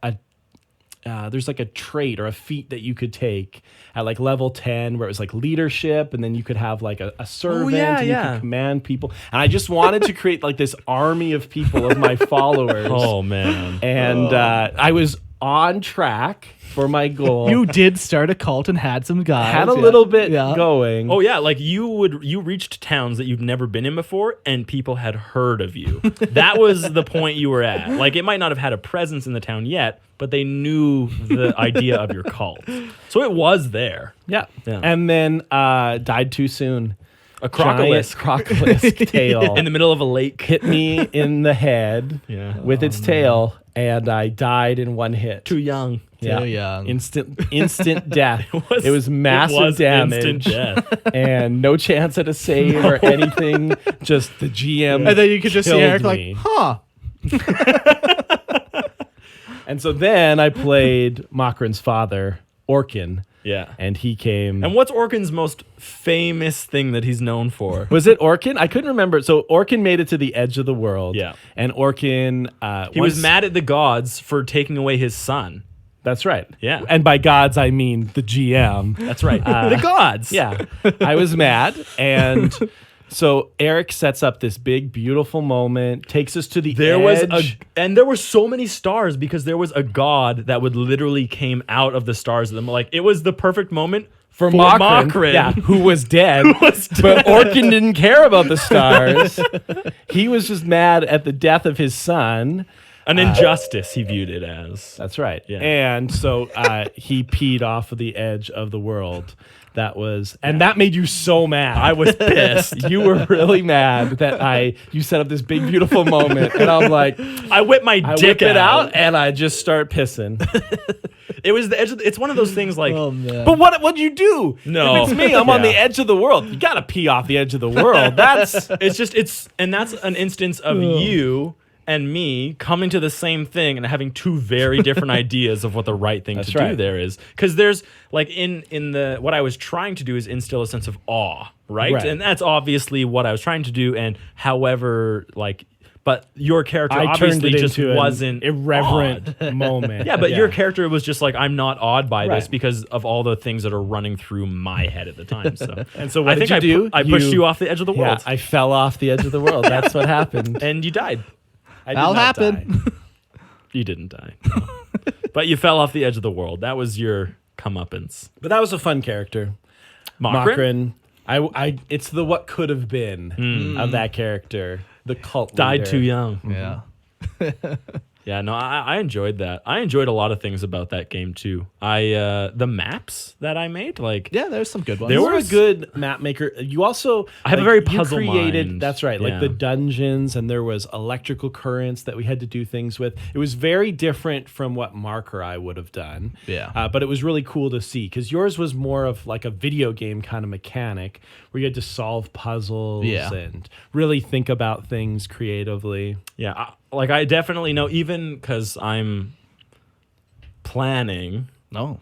there's like a trait or a feat that you could take at like level 10 where it was like leadership, and then you could have like a servant and you could command people. And I just wanted to create like this army of people of my followers. Oh man. And I was on track for my goal. You did start a cult and had some guys. Had a little bit going. Oh yeah, like you reached towns that you've never been in before, and people had heard of you. That was the point you were at. Like it might not have had a presence in the town yet, but they knew the idea of your cult, so it was there. Yeah. Yeah. And then died too soon. A crocolisk tail in the middle of a lake hit me in the head Yeah. with its tail, and I died in one hit. Too young. Too young. Instant death. It was massive damage. Instant death. And no chance at a save or anything. Just the GM. And then you could just see Eric me. like, huh. And so then I played Makran's father, Orkin. Yeah. And he came. And what's Orkin's most famous thing that he's known for? Was it Orkin? I couldn't remember. So Orkin made it to the edge of the world. Yeah. And Orkin... he was mad at the gods for taking away his son. That's right. Yeah. And by gods, I mean the GM. That's right. The gods. Yeah. I was mad. And so Eric sets up this big, beautiful moment, takes us to the edge. And there were so many stars because there was a god that would literally came out of the stars of them. Like it was the perfect moment for Makran. Yeah, who was dead. But Orkin didn't care about the stars. He was just mad at the death of his son. An injustice he viewed it as. That's right. Yeah. And so he peed off of the edge of the world. That made you so mad. I was pissed. You were really mad that you set up this big, beautiful moment. And I'm like, I whip my dick out and I just start pissing. It was the edge of it's one of those things like, Oh, man. But what'd you do? No. If it's me, I'm on Yeah. the edge of the world. You gotta pee off the edge of the world. That's and that's an instance of you and me coming to the same thing and having two very different ideas of what the right thing to do there is. Because there's like in the what I was trying to do is instill a sense of awe, right? And that's obviously what I was trying to do. And however, like, but your character obviously just wasn't irreverent awed. moment. Yeah, but your character was just like, I'm not awed by this because of all the things that are running through my head at the time. So and so what I did you do? I pushed you off the edge of the world. Yeah, I fell off the edge of the world. That's what happened. And you died. I did That'll not happen. die. You didn't die. No. But you fell off the edge of the world. That was your comeuppance. But that was a fun character. Makran? It's the what could have been of that character. The cult Died leader. too young. Yeah. Yeah, no, I enjoyed that. I enjoyed a lot of things about that game too. The maps that I made, like Yeah, there's some good ones. They were a good map maker. You also I have a very puzzle mind. That's right, like Yeah. the dungeons, and there was electrical currents that we had to do things with. It was very different from what Mark or I would have done. Yeah. But it was really cool to see because yours was more of like a video game kind of mechanic where you had to solve puzzles and really think about things creatively. Yeah, I definitely know, even because I'm planning Oh,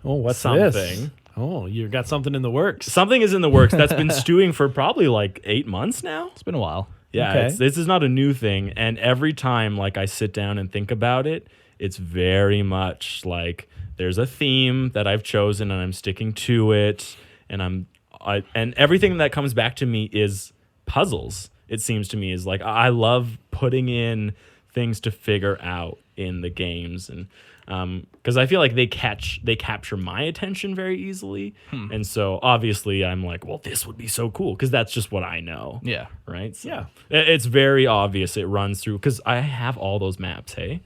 what's something. this? Oh, you got something in the works. Something is in the works that's been stewing for probably like 8 months now. It's been a while. Yeah, Okay. this is not a new thing. And every time like I sit down and think about it, it's very much like there's a theme that I've chosen and I'm sticking to it. And and everything that comes back to me is puzzles. It seems to me is like I love putting in things to figure out in the games, and because I feel like they capture my attention very easily, and so obviously I'm like, well, this would be so cool because that's just what I know. Yeah. Right. So Yeah. it's very obvious. It runs through because I have all those maps. Hey.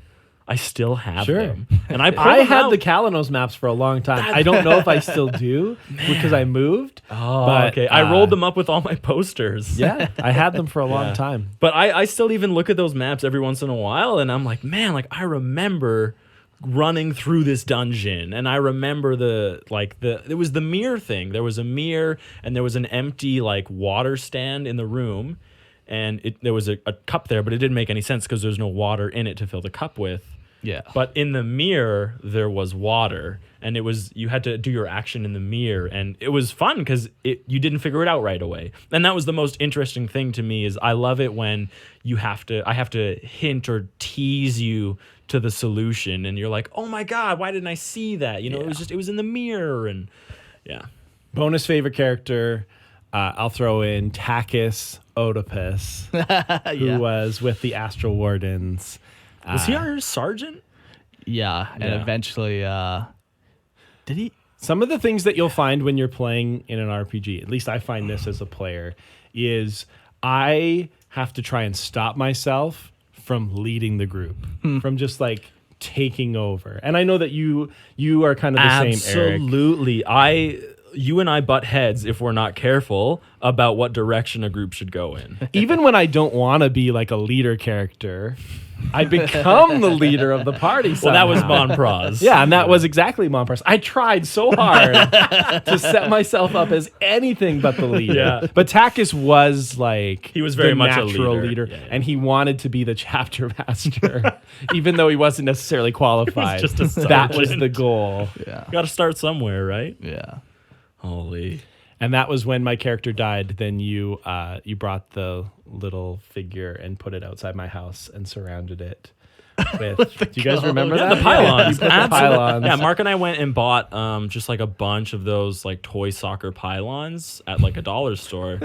I still have them. And I had the Kalanos maps for a long time. I don't know if I still do because I moved. Oh, but, okay. I rolled them up with all my posters. Yeah, I had them for a long time. But I still even look at those maps every once in a while and I'm like, man, like I remember running through this dungeon and I remember it was the mirror thing. There was a mirror and there was an empty like water stand in the room and there was a cup there, but it didn't make any sense because there's no water in it to fill the cup with. Yeah. But in the mirror, there was water, and you had to do your action in the mirror, and it was fun because you didn't figure it out right away. And that was the most interesting thing to me is I love it when I have to hint or tease you to the solution, and you're like, oh my god, why didn't I see that? You know, it was in the mirror, and yeah. Bonus favorite character, I'll throw in Takis Oedipus, who was with the Astral Wardens. Was he our sergeant? Yeah, and eventually, did he? Some of the things that you'll find when you're playing in an RPG, at least I find this as a player, is I have to try and stop myself from leading the group, from just like taking over. And I know that you are kind of the same, Eric. Absolutely. You and I butt heads if we're not careful about what direction a group should go in. Even when I don't want to be like a leader character, I become the leader of the party somehow. Well, that was Monpraz. Yeah, and that was exactly Monpraz. I tried so hard to set myself up as anything but the leader. Yeah. But Takis was like he was very the much a natural leader. and he wanted to be the chapter master, even though he wasn't necessarily qualified. Just a that was sergeant. the goal. Yeah. Got to start somewhere, right? Yeah. Holy. And that was when my character died. Then you brought the little figure and put it outside my house and surrounded it with. Do you guys remember that? The pylons. You put the pylons. Yeah, Mark and I went and bought just like a bunch of those like toy soccer pylons at like a dollar store.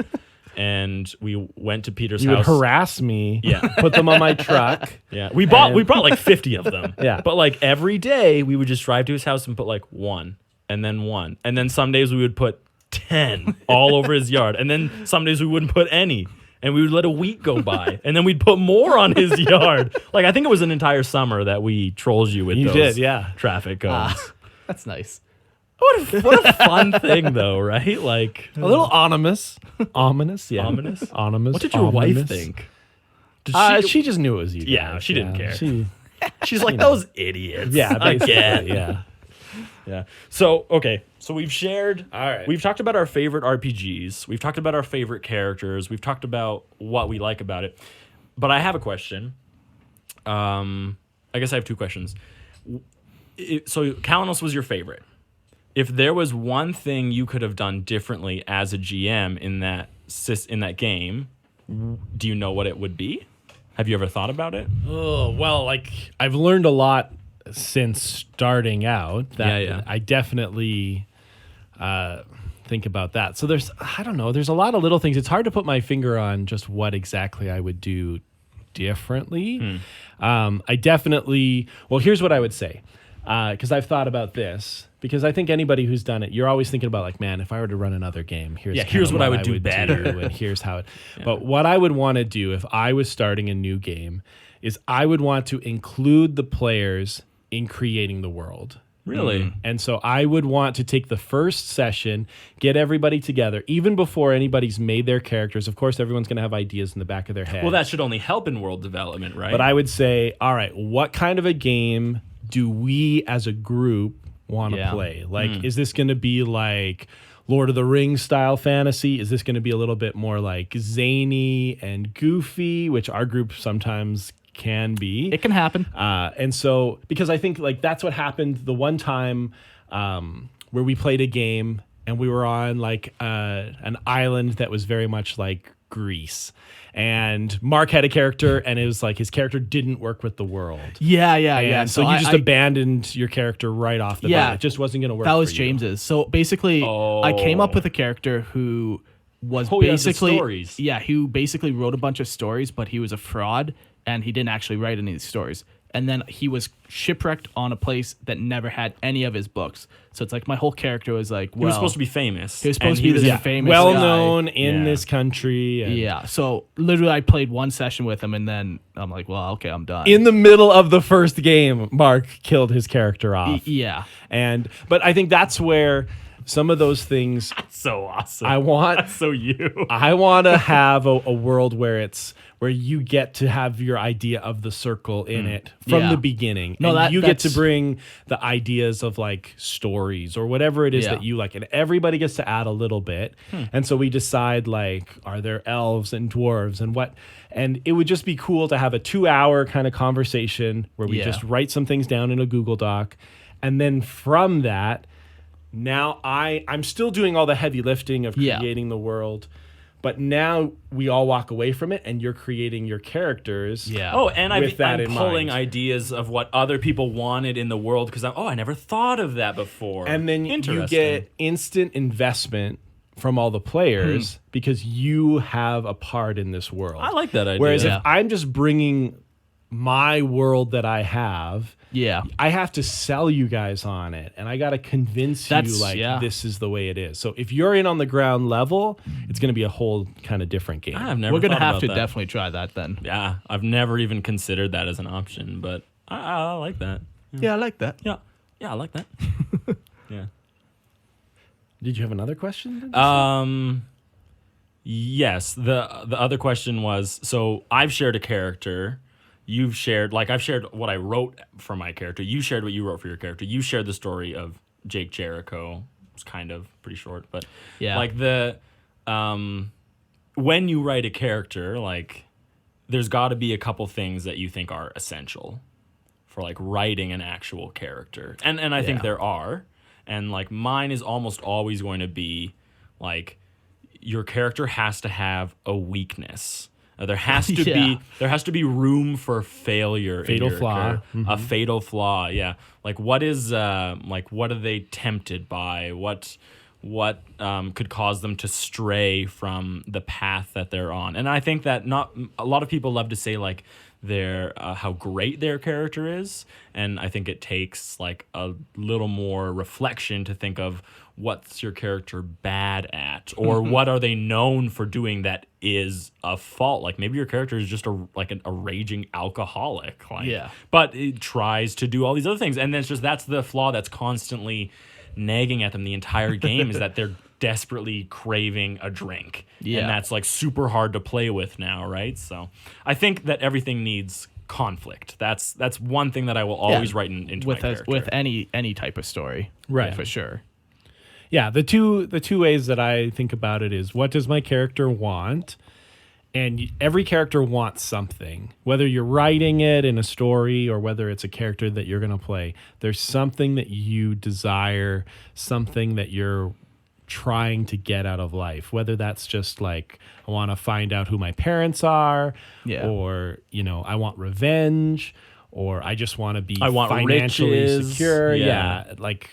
And we went to Peter's You would house. harass me. Yeah. Put them on my truck. Yeah. We brought like 50 of them. Yeah. But like every day we would just drive to his house and put like one and then one. And then some days we would put 10 all over his yard. And then some days we wouldn't put any. And we would let a week go by. And then we'd put more on his yard. Like I think it was an entire summer that we trolled you with those traffic cones. That's nice. What a fun thing though, right? Like A little ominous. Ominous, yeah. Ominous? Ominous. What did your wife ominous. think? Did She just knew it was you. Yeah, guys. she didn't care. She's like those idiots. yeah, basically, again. yeah. Yeah. So, okay. So we've shared. All right. We've talked about our favorite RPGs. We've talked about our favorite characters. We've talked about what we like about it. But I have a question. I guess I have two questions. So Kalanos was your favorite. If there was one thing you could have done differently as a GM in that game, do you know what it would be? Have you ever thought about it? Oh, well, like I've learned a lot since starting out that Yeah. I definitely think about that. So there's a lot of little things. It's hard to put my finger on just what exactly I would do differently. I definitely, well, here's what I would say. Because I've thought about this. Because I think anybody who's done it, you're always thinking about like, man, if I were to run another game, here's what I would do better. and here's how it. Yeah. But what I would want to do if I was starting a new game is I would want to include the players in creating the world. Really? And so I would want to take the first session, get everybody together, even before anybody's made their characters. Of course, everyone's going to have ideas in the back of their head. Well, that should only help in world development, right? But I would say, all right, what kind of a game do we as a group want to play? Like, is this going to be like Lord of the Rings style fantasy? Is this going to be a little bit more like zany and goofy, which our group sometimes can be? It can happen. And so, because I think like that's what happened the one time where we played a game and we were on like an island that was very much like Greece. And Mark had a character, and it was like his character didn't work with the world. Yeah. And so you just abandoned your character right off the bat. It just wasn't going to work. That was for you. James's. So basically, I came up with a character who was basically stories. Yeah, he basically wrote a bunch of stories, but he was a fraud, and he didn't actually write any of these stories. And then he was shipwrecked on a place that never had any of his books. So it's like my whole character was like, well, he was supposed to be famous. He was supposed to be this famous well guy. known in Yeah. this country. And Yeah. So literally, I played one session with him, and then I'm like, well, okay, I'm done. in the middle of the first game, Mark killed his character off. Yeah. But I think that's where some of those things So awesome. I want. That's so you. I want to have a world where you get to have your idea of the circle in it from Yeah. the beginning. No, and you get to that's- bring the ideas of like stories or whatever it is Yeah. that you like. And everybody gets to add a little bit. And so we decide like, are there elves and dwarves and what? And it would just be cool to have a 2-hour kind of conversation where we Yeah. just write some things down in a Google Doc. And then from that, now I'm still doing all the heavy lifting of Yeah. creating the world. But now we all walk away from it, and you're creating your characters. Yeah. Oh, and with that I'm in pulling mind. ideas of what other people wanted in the world because I never thought of that before. And then you Interesting. get instant investment from all the players because you have a part in this world. I like that idea. Whereas Yeah. if I'm just bringing my world that I have, Yeah. I have to sell you guys on it, and I got to convince you That's- like yeah. this is the way it is. So if you're in on the ground level, it's going to be a whole kind of different game. I've never We're gonna thought have about to that. definitely try that then. Yeah, I've never even considered that as an option, but I like that. Yeah, I like that. Yeah, I like that. Yeah. Did you have another question? Yes. The other question was, so I've shared a character. You've shared, like, I've shared what I wrote for my character. You shared what you wrote for your character. You shared the story of Jake Jericho. It's kind of pretty short, but Yeah. like when you write a character, like, there's got to be a couple things that you think are essential for like writing an actual character, and I think Yeah. there are, and like mine is almost always going to be like your character has to have a weakness. There has to be room for failure. Fatal in your flaw. character. A fatal flaw. Yeah. Like what is what are they tempted by? What could cause them to stray from the path that they're on? And I think that not a lot of people love to say like their how great their character is, and I think it takes like a little more reflection to think of what's your character bad at, or what are they known for doing that is a fault. Like maybe your character is just a raging alcoholic, like, Yeah. but it tries to do all these other things, and then it's just that's the flaw that's constantly nagging at them the entire game is that they're desperately craving a drink. Yeah. And that's like super hard to play with now, right? So I think that everything needs conflict. That's one thing that I will always write into my character. with any type of story. Right. For sure. Yeah, the two ways that I think about it is what does my character want? And every character wants something. Whether you're writing it in a story or whether it's a character that you're going to play, there's something that you desire, something that you're trying to get out of life. Whether that's just like, I want to find out who my parents are, Yeah. or, I want revenge, or I just want to be I want financially riches. secure. Yeah. Yeah, like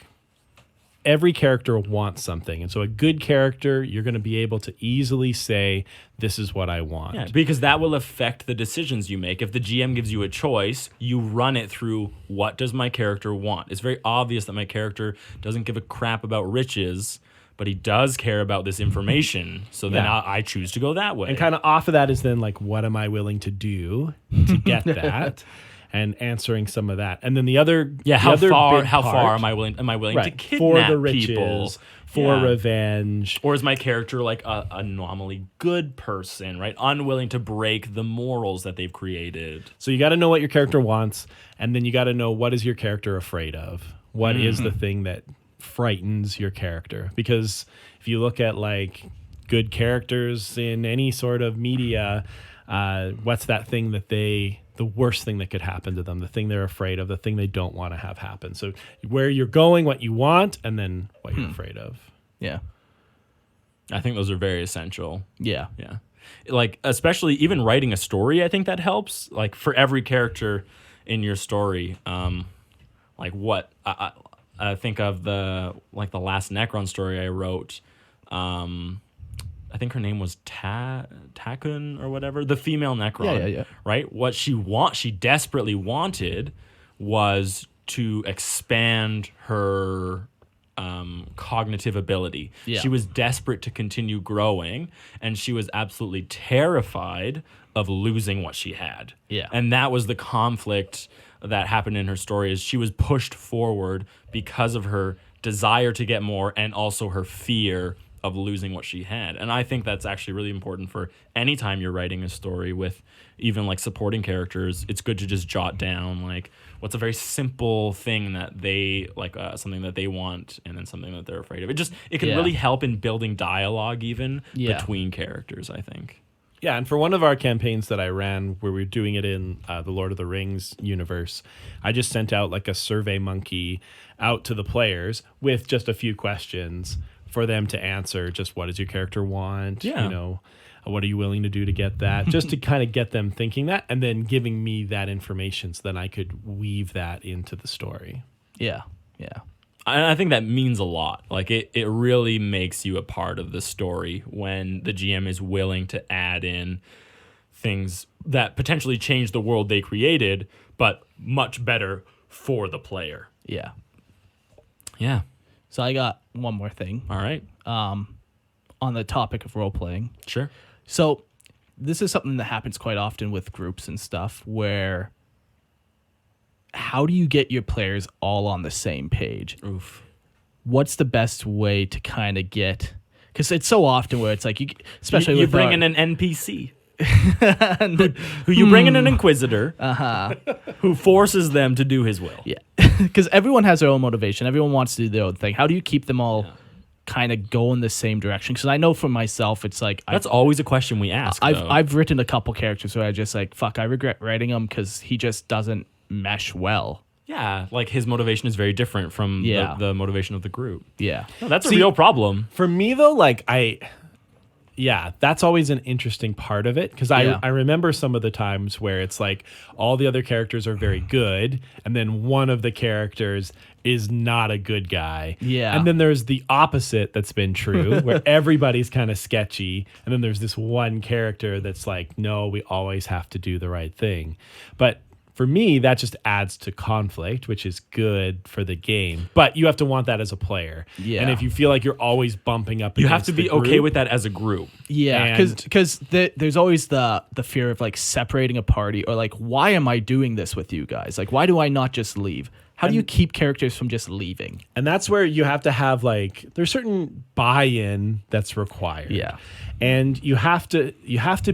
every character wants something. And so a good character, you're going to be able to easily say, this is what I want. Yeah, because that will affect the decisions you make. If the GM gives you a choice, you run it through what does my character want? It's very obvious that my character doesn't give a crap about riches, but he does care about this information. So then Yeah. I choose to go that way. And kind of off of that is then like, what am I willing to do to get that? And answering some of that. And then the other how the other far big how part- far am I willing to right, kidnap for the riches, people? for Yeah. revenge. Or is my character like a normally good person, right? Unwilling to break the morals that they've created. So you got to know what your character wants, and then you got to know what is your character afraid of. What is the thing that frightens your character? Because if you look at like good characters in any sort of media, what's that thing that the worst thing that could happen to them, the thing they're afraid of, the thing they don't want to have happen. So where you're going, what you want, and then what you're afraid of. Yeah. I think those are very essential. Yeah. Yeah. Like, especially even writing a story, I think that helps. Like, for every character in your story, like what I think of the last Necron story I wrote. I think her name was Takun or whatever, the female Necron. Yeah. Right? What she desperately wanted was to expand her cognitive ability. Yeah. She was desperate to continue growing, and she was absolutely terrified of losing what she had. Yeah. And that was the conflict that happened in her story, is she was pushed forward because of her desire to get more and also her fear of losing what she had. And I think that's actually really important for any time you're writing a story with even like supporting characters. It's good to just jot down like what's a very simple thing that they like, something that they want, and then something that they're afraid of. It can Yeah. really help in building dialogue even Yeah. between characters, I think. Yeah, and for one of our campaigns that I ran, where we were doing it in the Lord of the Rings universe, I just sent out like a survey monkey out to the players with just a few questions for them to answer just what does your character want? Yeah. You know, what are you willing to do to get that? Just to kind of get them thinking that, and then giving me that information so then I could weave that into the story. Yeah. I think that means a lot. Like it really makes you a part of the story when the GM is willing to add in things that potentially change the world they created, but much better for the player. Yeah. Yeah. So I got one more thing All right. on the topic of role playing. Sure. So this is something that happens quite often with groups and stuff where how do you get your players all on the same page? Oof. What's the best way to kind of get, because it's so often where it's like, especially you with bring in an NPC. Who you bring in an inquisitor who forces them to do his will. Yeah. Because everyone has their own motivation. Everyone wants to do their own thing. How do you keep them all kind of go in the same direction? Because I know for myself, it's like That's always a question we ask. I've written a couple characters where I just like, fuck, I regret writing them because he just doesn't mesh well. Yeah, like his motivation is very different from the motivation of the group. Yeah. No, that's a real problem. For me, though, like that's always an interesting part of it, because I remember some of the times where it's like all the other characters are very good, and then one of the characters is not a good guy. Yeah. And then there's the opposite that's been true, where everybody's kind of sketchy, and then there's this one character that's like, no, we always have to do the right thing. But for me, that just adds to conflict, which is good for the game. But you have to want that as a player. Yeah. And if you feel like you're always bumping up You against have to be the group, okay with that as a group. Yeah, because there's always the fear of like separating a party, or like, why am I doing this with you guys? Like, why do I not just leave? How do you keep characters from just leaving? And that's where you have to have like, there's certain buy-in that's required. Yeah. And you have to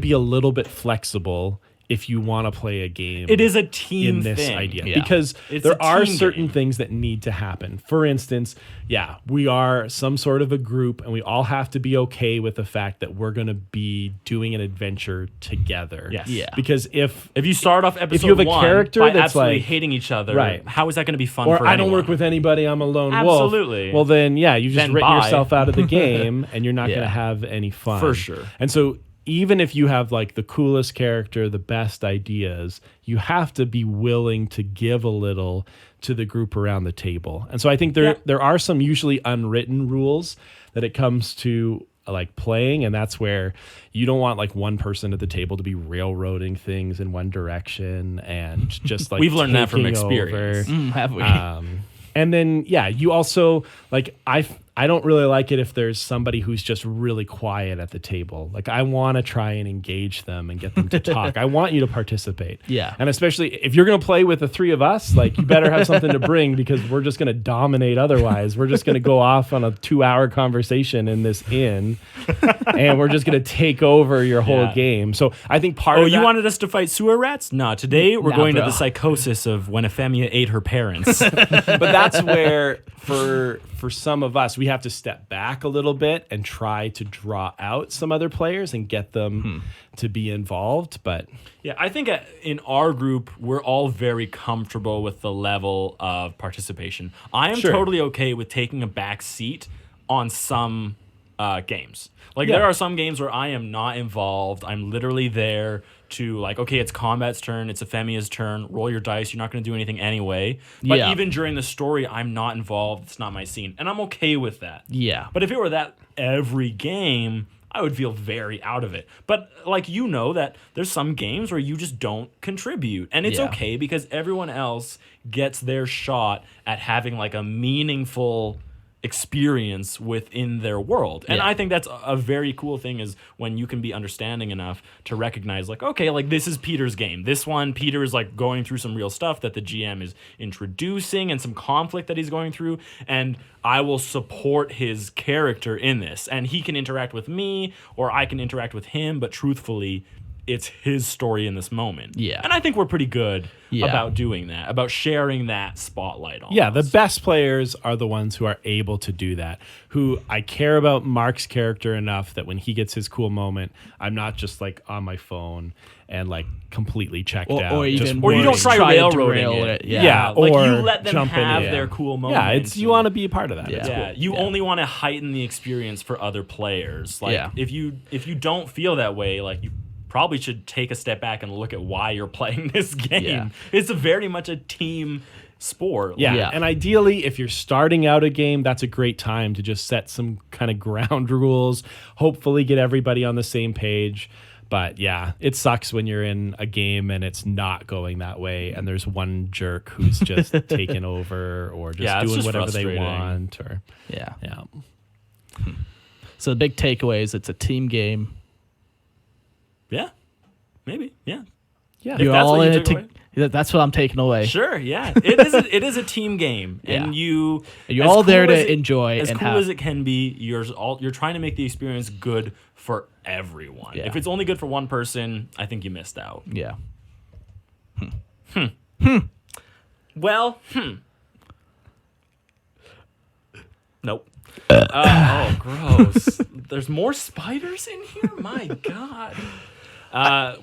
be a little bit flexible if you want to play a game. It is a team in this thing. idea, Yeah. because It's there a are team certain game. things that need to happen. For instance, we are some sort of a group, and we all have to be okay with the fact that we're going to be doing an adventure together. Yes. Yeah. Because if If you start off episode you have a 1 character by that's absolutely like- hating each other, Right. how is that going to be fun or for I anyone? don't work with anybody, I'm a lone wolf. Absolutely. Well, then, you've just Then written bye. yourself out of the game, and you're not Yeah. going to have any fun. For sure. And so even if you have like the coolest character, the best ideas, you have to be willing to give a little to the group around the table. And so I think there are some usually unwritten rules that it comes to like playing, and that's where you don't want like one person at the table to be railroading things in one direction and just like We've learned that from taking experience. over. Have we? And then, you also, like, I don't really like it if there's somebody who's just really quiet at the table. Like, I want to try and engage them and get them to talk. I want you to participate. Yeah. And especially if you're going to play with the three of us, like, you better have something to bring, because we're just going to dominate otherwise. We're just going to go off on a 2-hour conversation in this inn, and we're just going to take over your whole game. So I think part of you that, wanted us to fight sewer rats? No, today we're Nah, going bro. to the psychosis of when Euphemia ate her parents. but that's where for some of us, we have to step back a little bit and try to draw out some other players and get them to be involved. But Yeah, I think in our group, we're all very comfortable with the level of participation. I am Sure. totally okay with taking a back seat on some games. Like, Yeah. there are some games where I am not involved. I'm literally there to, like, okay, it's combat's turn, it's Euphemia's turn, roll your dice, you're not going to do anything anyway. But Yeah. even during the story, I'm not involved, it's not my scene. And I'm okay with that. Yeah. But if it were that every game, I would feel very out of it. But like, that there's some games where you just don't contribute. And it's Yeah. okay, because everyone else gets their shot at having like a meaningful experience within their world. And Yeah. I think that's a very cool thing, is when you can be understanding enough to recognize, like, okay, like, this is Peter's game. This one, Peter is like going through some real stuff that the GM is introducing and some conflict that he's going through, and I will support his character in this. And he can interact with me, or I can interact with him, but truthfully, it's his story in this moment. Yeah. And I think we're pretty good Yeah. about doing that, about sharing that spotlight on Yeah, the best players are the ones who are able to do that. Who I care about Mark's character enough that when he gets his cool moment, I'm not just like on my phone and like completely checked out. Or even Or you don't worse, try to railroading derail it. Yeah, like you or let them jumping have in. their cool moment. Yeah, it's you want to be a part of that. Yeah. It's Yeah, cool. you only want to heighten the experience for other players. Like Yeah. if you don't feel that way, like you probably should take a step back and look at why you're playing this game. Yeah. It's very much a team sport. Yeah. Yeah. And ideally, if you're starting out a game, that's a great time to just set some kind of ground rules, hopefully get everybody on the same page. But yeah, it sucks when you're in a game and it's not going that way and there's one jerk who's just taking over or just Yeah, it's doing just whatever they frustrating. want. Or Yeah. yeah. So the big takeaway is it's a team game. Yeah. Maybe. Yeah. Yeah. You're that's all what you in it. took away. That's what I'm taking away. Sure, yeah. It is a team game. And Yeah. You're as all there cool to as it- enjoy As and cool have. as it can be, you're trying to make the experience good for everyone. Yeah. If it's only good for one person, I think you missed out. Yeah. Well, Nope. Oh, gross. There's more spiders in here? My God.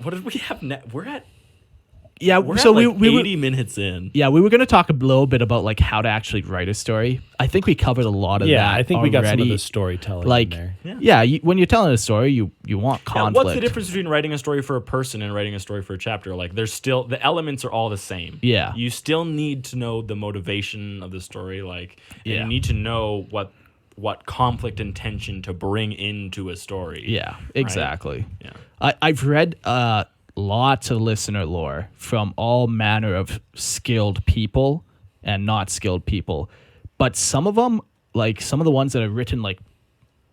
What did we have next? We're at So like we 80 minutes in. Yeah, we were going to talk a little bit about like how to actually write a story. I think we covered a lot of that. Yeah, I think we got some of already. the storytelling Like, in there. yeah, when you're telling a story, you want Yeah, conflict. what's the difference between writing a story for a person and writing a story for a chapter? Like, there's still the elements are all the same. Yeah. you still need to know the motivation of the story. Like, and Yeah. you need to know what conflict and tension to bring into a story. Yeah, exactly. Yeah. I've read lots of listener lore from all manner of skilled people and not skilled people, but some of them, like some of the ones that are written like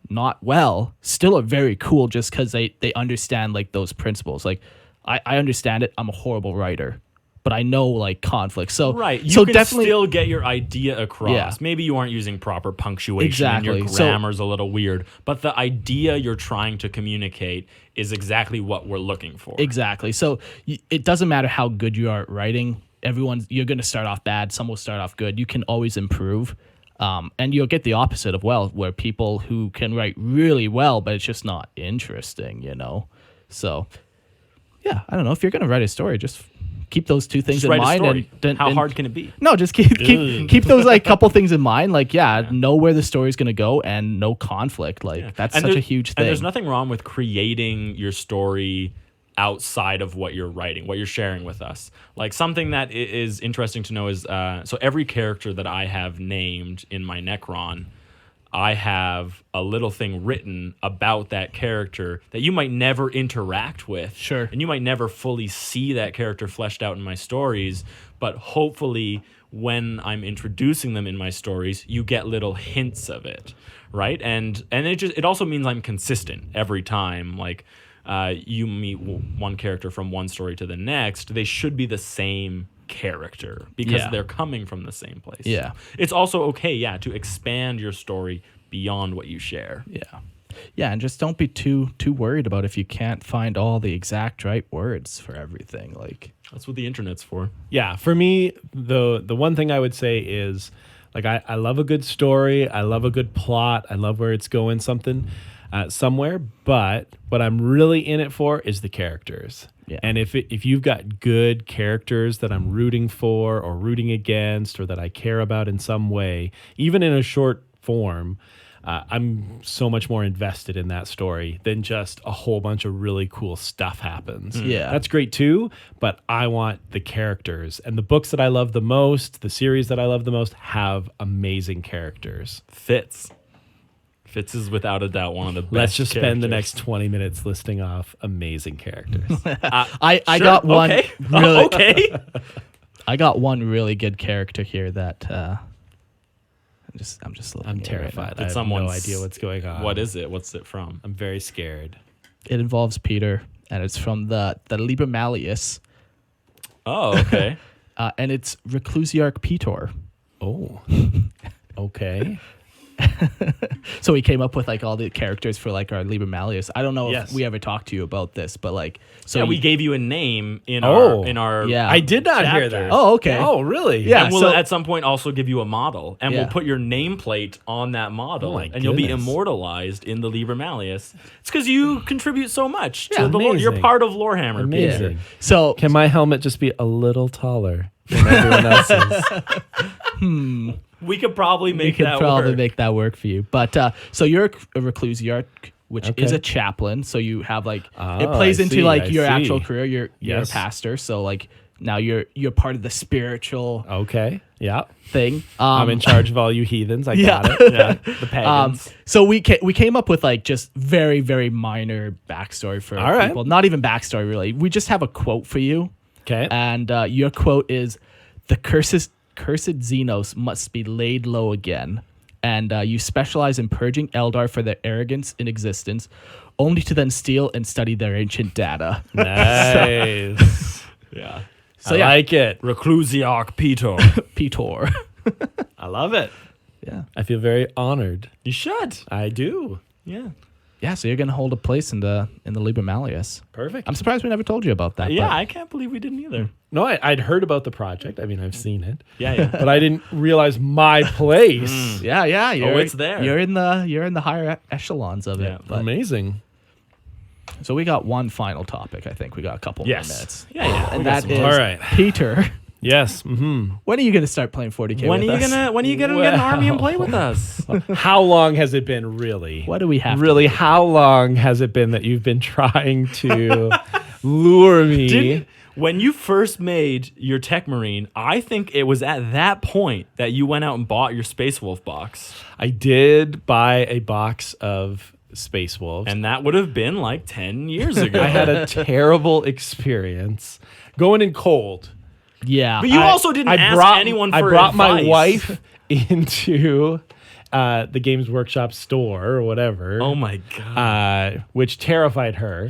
not well, still are very cool just because they understand like those principles. Like I understand it. I'm a horrible writer, but I know like conflict. So Right. You so can definitely still get your idea across. Yeah. Maybe you aren't using proper punctuation and your Exactly. So- grammar's a little weird, but the idea you're trying to communicate is exactly what we're looking for. Exactly. So it doesn't matter how good you are at writing. You're going to start off bad. Some will start off good. You can always improve. And you'll get the opposite of where people who can write really well, but it's just not interesting, So, yeah, I don't know. If you're going to write a story, just keep those two things Just in write a mind. story. And How hard can it be? No, just keep those like couple things in mind. Like, know where the story's going to go and no conflict. Like, that's And such a there- huge And thing. there's nothing wrong with creating your story outside of what you're writing, what you're sharing with us. Like something that is interesting to know is, so every character that I have named in my Necron, I have a little thing written about that character that you might never interact with. Sure. And you might never fully see that character fleshed out in my stories, but hopefully when I'm introducing them in my stories, you get little hints of it, right? And it also means I'm consistent every time. Like you meet one character from one story to the next, they should be the same character because Yeah. they're coming from the same place. Yeah. It's also okay, to expand your story beyond what you share. Yeah, and just don't be too worried about if you can't find all the exact right words for everything. Like, That's what the internet's for. Yeah, for me, the one thing I would say is, like, I love a good story. I love a good plot. I love where it's going somewhere. But what I'm really in it for is the characters. Yeah. And if you've got good characters that I'm rooting for or rooting against or that I care about in some way, even in a short form, I'm so much more invested in that story than just a whole bunch of really cool stuff happens. Yeah. That's great too, but I want the characters. And the books that I love the most, the series that I love the most, have amazing characters. Fitz is without a doubt one of the best. Let's just spend the characters. next 20 minutes listing off amazing characters. I Sure, got one okay. really Okay. I got one really good character here that I'm just looking I'm at it right terrified. Did I have someone no s- idea what's going on. What is it? What's it from? I'm very scared. now. It involves Peter, and it's from the Liber Malleus, Oh, okay. and it's Reclusiarch Petor. Oh, okay. So we came up with like all the characters for like our Liber Malleus. I don't know Yes. if we ever talked to you about this, but like, so Yeah, we gave you a name in our Yeah. I did not hear chapter. that. Oh, okay. Oh, really? Yeah. And we'll so- at some point also give you a model, and Yeah. we'll put your nameplate on that model, Oh my and you'll be goodness. immortalized in the Liber Malleus. It's because you contribute so much Yeah, to the lore. You're amazing. part of Lorehammer. Amazing. Peter. So Can my helmet just be a little taller than everyone else's? We could probably we make could that probably work. make that work for you. But so you're a reclusiarch, which Okay. is a chaplain. So you have like it Oh, plays I into see, like I your see. actual career. You're a Yes. pastor. So like now you're part of the spiritual Okay. Yeah. thing. I'm in charge of all you heathens. I Yeah. got it. Yeah, the pagans. So we came up with like just very very minor backstory for All right. people. Not even backstory really. We just have a quote for you, Okay. and your quote is, "The cursed Xenos must be laid low again." And you specialize in purging Eldar for their arrogance in existence, only to then steal and study their ancient data. Nice. Yeah. So I yeah, like it. Reclusiarch Peter. Pitor. I love it. Yeah. I feel very honored. You should. I do. Yeah. Yeah, so you're gonna hold a place in the Liber Malleus. Perfect. I'm surprised we never told you about that. Yeah, but- I can't believe we didn't either. No, I'd heard about the project. I mean, I've seen it, Yeah, yeah. but I didn't realize my place. yeah. it's there. You're in the higher echelons of Yeah. it. But, Amazing. so we got one final topic. I think we got a couple more minutes. Yeah, yeah. And We got that some is All right. Peter. Yes. Mm-hmm. When are you gonna start playing 40K? When are with you us? gonna get an army and play with us? How long has it been, really? What do we have? Really, how long has it been that you've been trying to lure me? When you first made your Tech Marine, I think it was at that point that you went out and bought your Space Wolf box. I did buy a box of Space Wolves. And that would have been like 10 years ago. I had a terrible experience going in cold. Yeah. But you also didn't ask anyone for I brought my advice. wife into the Games Workshop store or whatever. Oh my God. Which terrified her.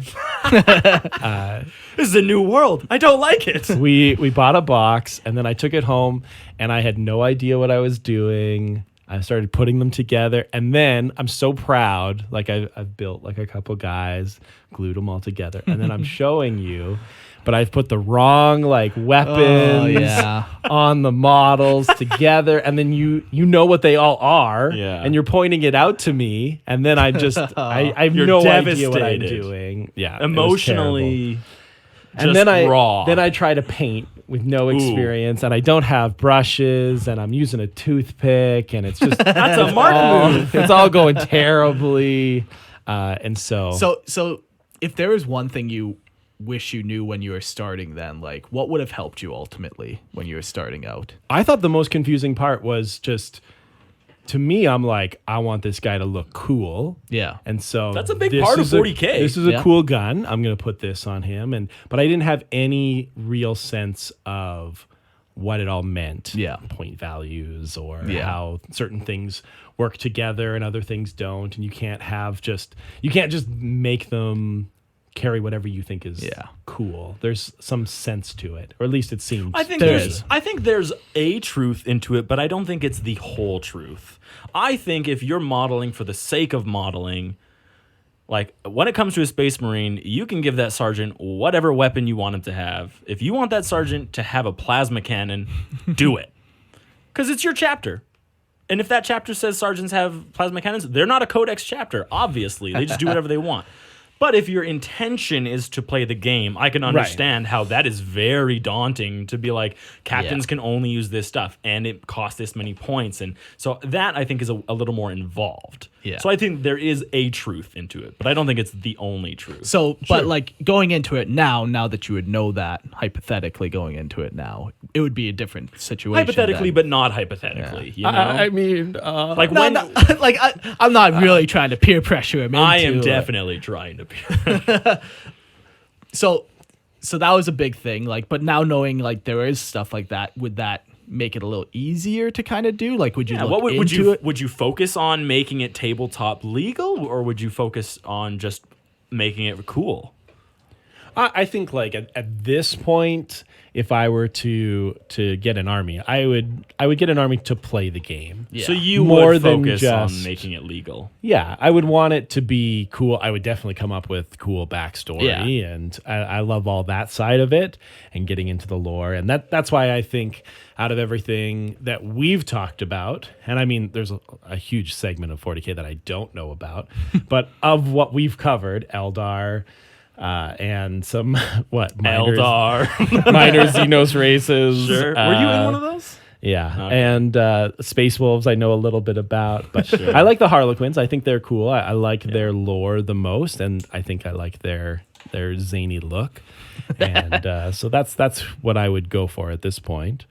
This is a new world. I don't like it. We bought a box and then I took it home and I had no idea what I was doing. I started putting them together and then I'm so proud. Like I've built like a couple guys, glued them all together, and then I'm showing you, but I've put the wrong like weapons yeah. on the models together, and then you know what they all are, Yeah. and you're pointing it out to me, and then I just I have You're no idea what I'm devastated. doing. Yeah, it was terrible. Emotionally, And then raw. I try to paint with no experience, and I don't have brushes, and I'm using a toothpick, and it's just That's a Mark move. it's all going terribly, and so So if there was one thing you wish you knew when you were starting, then like what would have helped you ultimately when you were starting out? I thought the most confusing part was just, to me, I'm like, I want this guy to look cool. Yeah. And so That's a big this part of is a- 40K. This is Yeah. a cool gun. I'm gonna put this on him, but I didn't have any real sense of what it all meant. Yeah. Point values or Yeah. how certain things work together and other things don't, and you can't just make them carry whatever you think is Yeah. cool. There's some sense to it, or at least it seems. I think There there's is. I think there's a truth into it, but I don't think it's the whole truth. I think if you're modeling for the sake of modeling, like when it comes to a Space Marine, you can give that sergeant whatever weapon you want him to have. If you want that sergeant to have a plasma cannon, do it. Because it's your chapter. And if that chapter says sergeants have plasma cannons, they're not a Codex chapter, obviously. They just do whatever they want. But if your intention is to play the game, I can understand how that is very daunting to be like, captains can only use this stuff and it costs this many points. And so that I think is a little more involved. Yeah. So I think there is a truth into it, but I don't think it's the only truth. So, but like going into it now that you would know that, hypothetically going into it now, it would be a different situation. Hypothetically, then. but not hypothetically. You know? I mean, like No, when no, like I'm not really trying to peer pressure him. I am into, definitely trying to. So that was a big thing. Like, but now knowing like there is stuff like that, would that make it a little easier to kind of do? Like, would you Yeah, look what would into you it? would you focus on making it tabletop legal, or would you focus on just making it cool? I think like at this point, if I were to get an army, I would get an army to play the game. Yeah. So you More would than focus just- on making it legal. Yeah, I would want it to be cool. I would definitely come up with cool backstory, Yeah. and I love all that side of it and getting into the lore. And that's why I think out of everything that we've talked about, and I mean, there's a huge segment of 40K that I don't know about, but of what we've covered, Eldar, and some Eldar. minor Xenos races. Sure. Were you in one of those? Yeah, Okay. and Space Wolves I know a little bit about, but I like the Harlequins. I think they're cool. I like their lore the most, and I think I like their zany look, and so that's what I would go for at this point.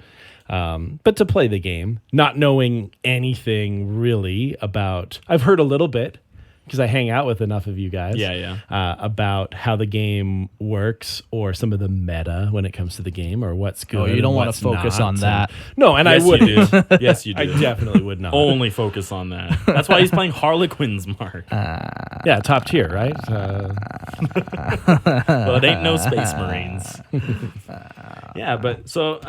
But to play the game, not knowing anything really about, I've heard a little bit because I hang out with enough of you guys. About how the game works or some of the meta when it comes to the game or what's good. Oh, you don't and want what's to focus not. on that. No, and Yes, I wouldn't. you do. Yes, you do. I definitely would not. Only focus on that. That's why he's playing Harlequins, Mark. Yeah, top tier, right? Well, it ain't no Space Marines. Yeah, but so,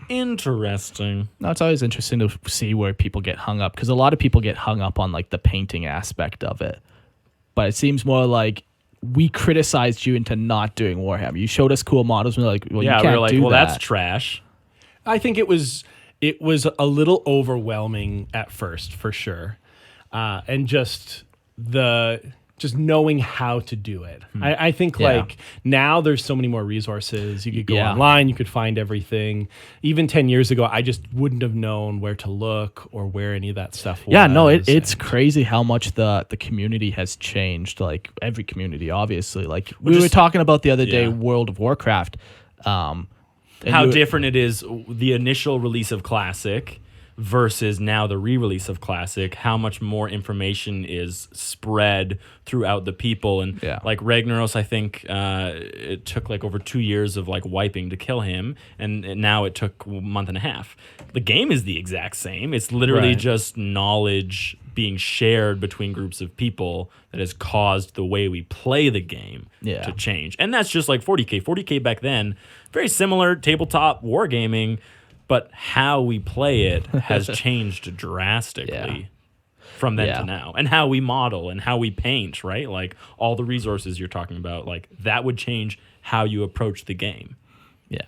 interesting. No, it's always interesting to see where people get hung up because a lot of people get hung up on like the painting aspect of it. But it seems more like we criticized you into not doing Warhammer. You showed us cool models and we're like, well, Yeah, you we can't were like, do well, that. that's trash. I think it was a little overwhelming at first, for sure, and just knowing how to do it. I think like now there's so many more resources. You could go online, you could find everything. Even 10 years ago, I just wouldn't have known where to look or where any of that stuff was. Yeah, no, it's crazy how much the community has changed. Like every community, obviously. Like we were talking about the other day, World of Warcraft. How different it is, the initial release of Classic versus now the re-release of Classic, how much more information is spread throughout the people. And like Ragnaros, I think it took like over 2 years of like wiping to kill him, and now it took a month and a half. The game is the exact same. It's literally just knowledge being shared between groups of people that has caused the way we play the game to change. And that's just like 40K. 40K back then, very similar tabletop wargaming, but how we play it has changed drastically from then to now. And how we model and how we paint, right? Like all the resources you're talking about, like that would change how you approach the game. Yeah.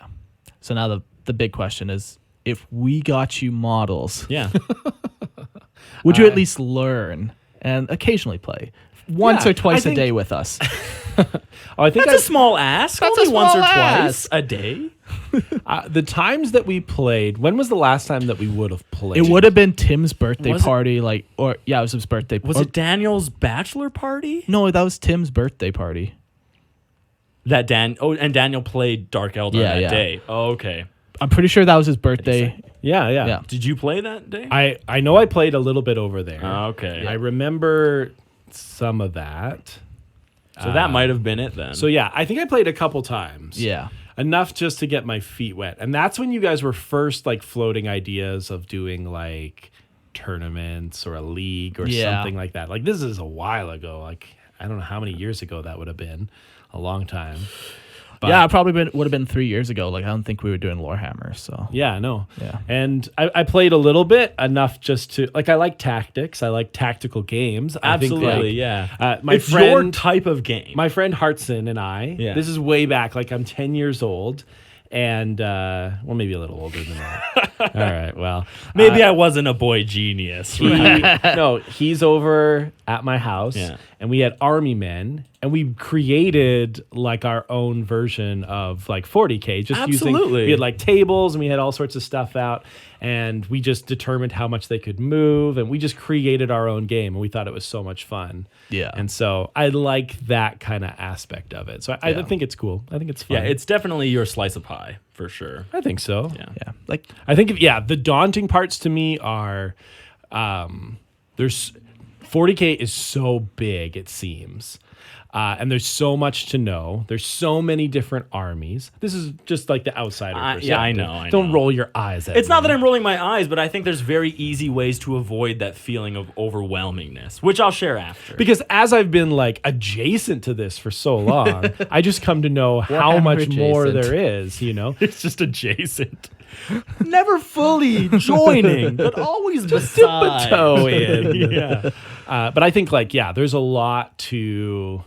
So now the big question is, if we got you models, would you at least learn and occasionally play once or twice a day with us? I think That's a small ask. That's Only a once or small twice ask. a day. the times that we played, when was the last time that we would have played? It would have been Tim's birthday Was it- party, it was his birthday. Was it Daniel's bachelor party? No, that was Tim's birthday party. And Daniel played Dark Eldar that day. Oh, okay. I'm pretty sure that was his birthday. Yeah. Did you play that day? I know I played a little bit over there. Okay. I remember some of that. So that might have been it then. So yeah, I think I played a couple times. Yeah. Enough just to get my feet wet. And that's when you guys were first like floating ideas of doing like tournaments or a league or something like that. Like this is a while ago. Like I don't know how many years ago that would have been. A long time. But Yeah, it probably would have been 3 years ago. Like I don't think we were doing Lorehammer. So Yeah, no. Yeah. And I played a little bit, enough just to like I like tactics. I like tactical games. Absolutely, I think, yeah. my it's your friend type of game. my friend Hartson and I, this is way back, like I'm 10 years old. And well, maybe a little older than that. All right, well, Maybe I wasn't a boy genius. Right? no, he's over at my house, and we had army men, and we created like our own version of like 40K, just using. We had like tables, and we had all sorts of stuff out, and we just determined how much they could move, and we just created our own game, and we thought it was so much fun. Yeah. And so I like that kind of aspect of it. So I think it's cool. I think it's fun. Yeah, it's definitely your slice of pie for sure. I think so. yeah. Like I think, the daunting parts to me are there's 40K is so big, it seems. And there's so much to know. There's so many different armies. This is just like the outsider perspective. Yeah, I know. Don't roll your eyes at It's me. not that I'm rolling my eyes, but I think there's very easy ways to avoid that feeling of overwhelmingness, which I'll share after. Because as I've been like adjacent to this for so long, I just come to know how much more there is, you know? It's just adjacent. Never fully joining, but always Just dip a beside. toe in. Yeah. But I think like, yeah, there's a lot to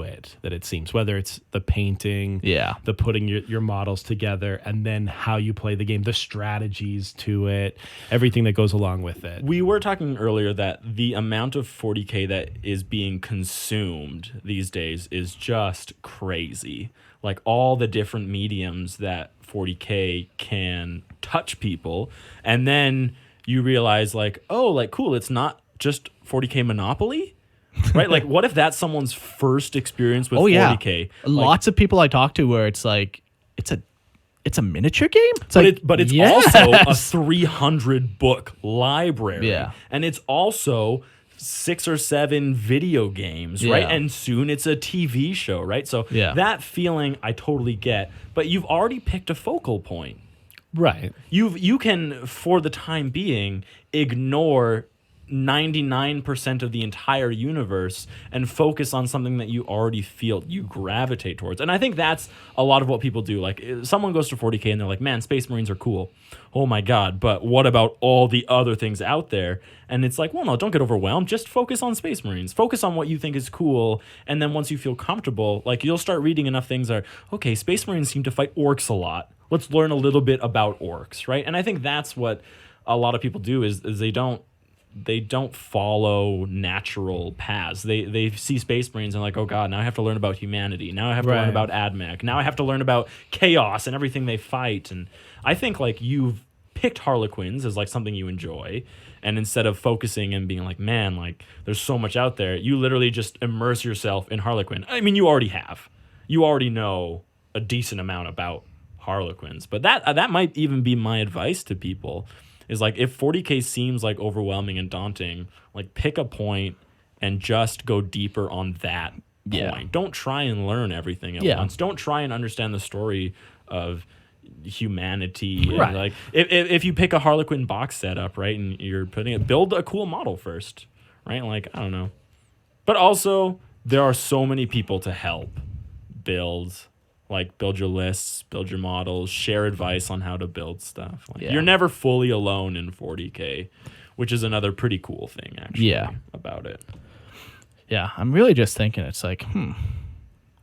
it that it seems, whether it's the painting, Yeah. the putting your models together, and then how you play the game, the strategies to it, everything that goes along with it. We were talking earlier that the amount of 40K that is being consumed these days is just crazy. Like all the different mediums that 40K can touch people. And then you realize like, oh, like cool, it's not just 40K Monopoly. Right? Like what if that's someone's first experience with 40K? Lots of people I talk to where it's like it's a miniature game. It's But it's yes. also a 300 book library. Yeah. And it's also 6 or 7 video games, right? Yeah. And soon it's a TV show, right? So Yeah. that feeling I totally get, but you've already picked a focal point. Right. You can, for the time being, ignore 99% of the entire universe and focus on something that you already feel you gravitate towards. And I think that's a lot of what people do. Like if someone goes to 40K and they're like, man, Space Marines are cool. Oh my God. But what about all the other things out there? And it's like, well, no, don't get overwhelmed. Just focus on Space Marines. Focus on what you think is cool. And then once you feel comfortable, like you'll start reading enough things that are, okay, Space Marines seem to fight orcs a lot. Let's learn a little bit about orcs, right? And I think that's what a lot of people do is they don't follow natural paths. They see Space Marines and like, oh God, now I have to learn about humanity. Now I have to learn about AdMech. Now I have to learn about chaos and everything they fight. And I think like you've picked Harlequins as like something you enjoy. And instead of focusing and being like, man, like there's so much out there, you literally just immerse yourself in Harlequin. I mean, you already have. You already know a decent amount about Harlequins. But that might even be my advice to people. Is like if 40K seems like overwhelming and daunting, like pick a point and just go deeper on that point. Don't try and learn everything at once. Don't try and understand the story of humanity. Right. And like if you pick a Harlequin box setup, right, and you're putting it, build a cool model first, right? Like I don't know, but also there are so many people to help build. Like build your lists, build your models, share advice on how to build stuff. Like, you're never fully alone in 40K, which is another pretty cool thing actually about it. Yeah, I'm really just thinking it's like, Are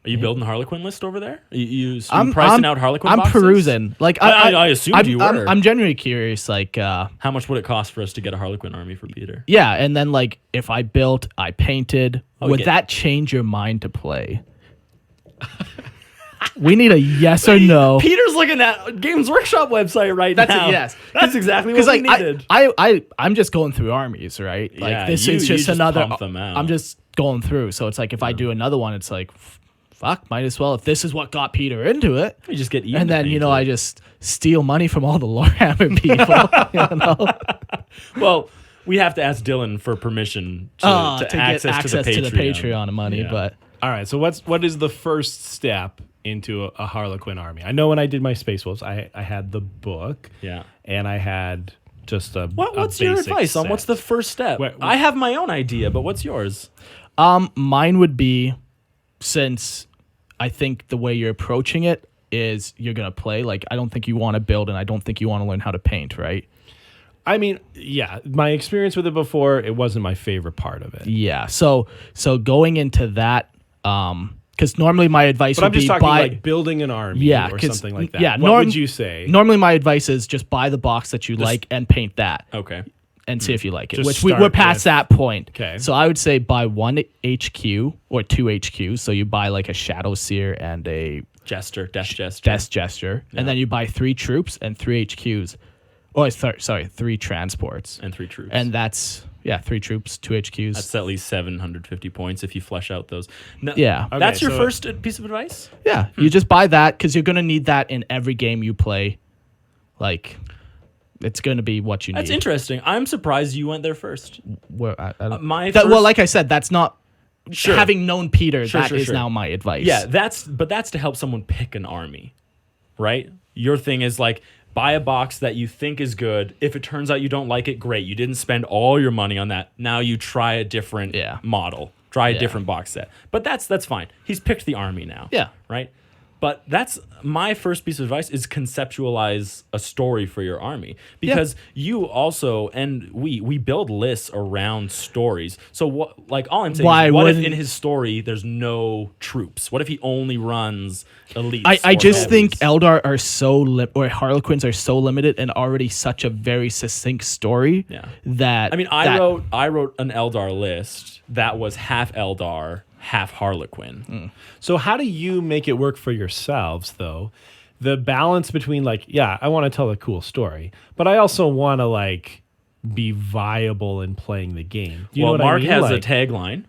you building a Harlequin list over there? You pricing out Harlequin I'm boxes? perusing. Like I assumed you were. I'm genuinely curious. Like, how much would it cost for us to get a Harlequin army for Peter? Yeah, and then like if I built, I painted, would that change your mind to play? We need a yes or no. Peter's looking at Games Workshop website right now. That's a yes. That's exactly what we needed. I'm just going through armies, right? Like Yeah, this you is just just another. pump them out. I'm just going through. So it's like if I do another one, it's like, fuck, might as well. If this is what got Peter into it, You just get Ian and to then paint I it. just steal money from all the Lorehammer people. Well, we have to ask Dylan for permission to get access to the Patreon money, Yeah. but. All right. So what is the first step into a Harlequin army? I know when I did my Space Wolves, I had the book. Yeah. And I had just What's your advice on what's the first step? I have my own idea, but what's yours? Mine would be, since I think the way you're approaching it is you're going to play, like, I don't think you want to build and I don't think you want to learn how to paint, right? I mean, yeah, my experience with it before, it wasn't my favorite part of it. Yeah. So going into that, because normally my advice But would I'm just be talking buy, like building an army or 'cause- something like that. yeah, What would you say? Normally my advice is just buy the box that you like and paint that. Okay. And see if you like it, Just which we're start past with- that point. Okay. So I would say buy one HQ or two HQs. So you buy like a Shadow Seer and a Death Jester. Death Gesture. And then you buy 3 troops and 3 HQs. Oh, sorry, 3 transports. And 3 troops. And that's, 3 troops, 2 HQs. That's at least 750 points if you flesh out those. No, Yeah. That's Okay, your so- first piece of advice? Yeah. You just buy that because you're going to need that in every game you play. Like, it's going to be what you need. That's interesting. I'm surprised you went there first. Well, My well, first- like I said, that's not Sure. having known Peter, Sure, that sure, is sure. now my advice. Yeah, that's to help someone pick an army, right? Your thing is like buy a box that you think is good. If it turns out you don't like it, great. You didn't spend all your money on that. Now you try a different model. Try a different box set. But that's fine. He's picked the army now. Yeah. Right? But that's my first piece of advice is conceptualize a story for your army. Because you also and we build lists around stories. So what like all I'm saying is what if in his story there's no troops? What if he only runs elites? I or just think heavies? Eldar are so or Harlequins are so limited and already such a very succinct story that I mean I wrote an Eldar list that was half Eldar, half Harlequin. So how do you make it work for yourselves, though? The balance between like, yeah, I want to tell a cool story, but I also want to like be viable in playing the game. Do you know what Mark I mean? has like, a tagline.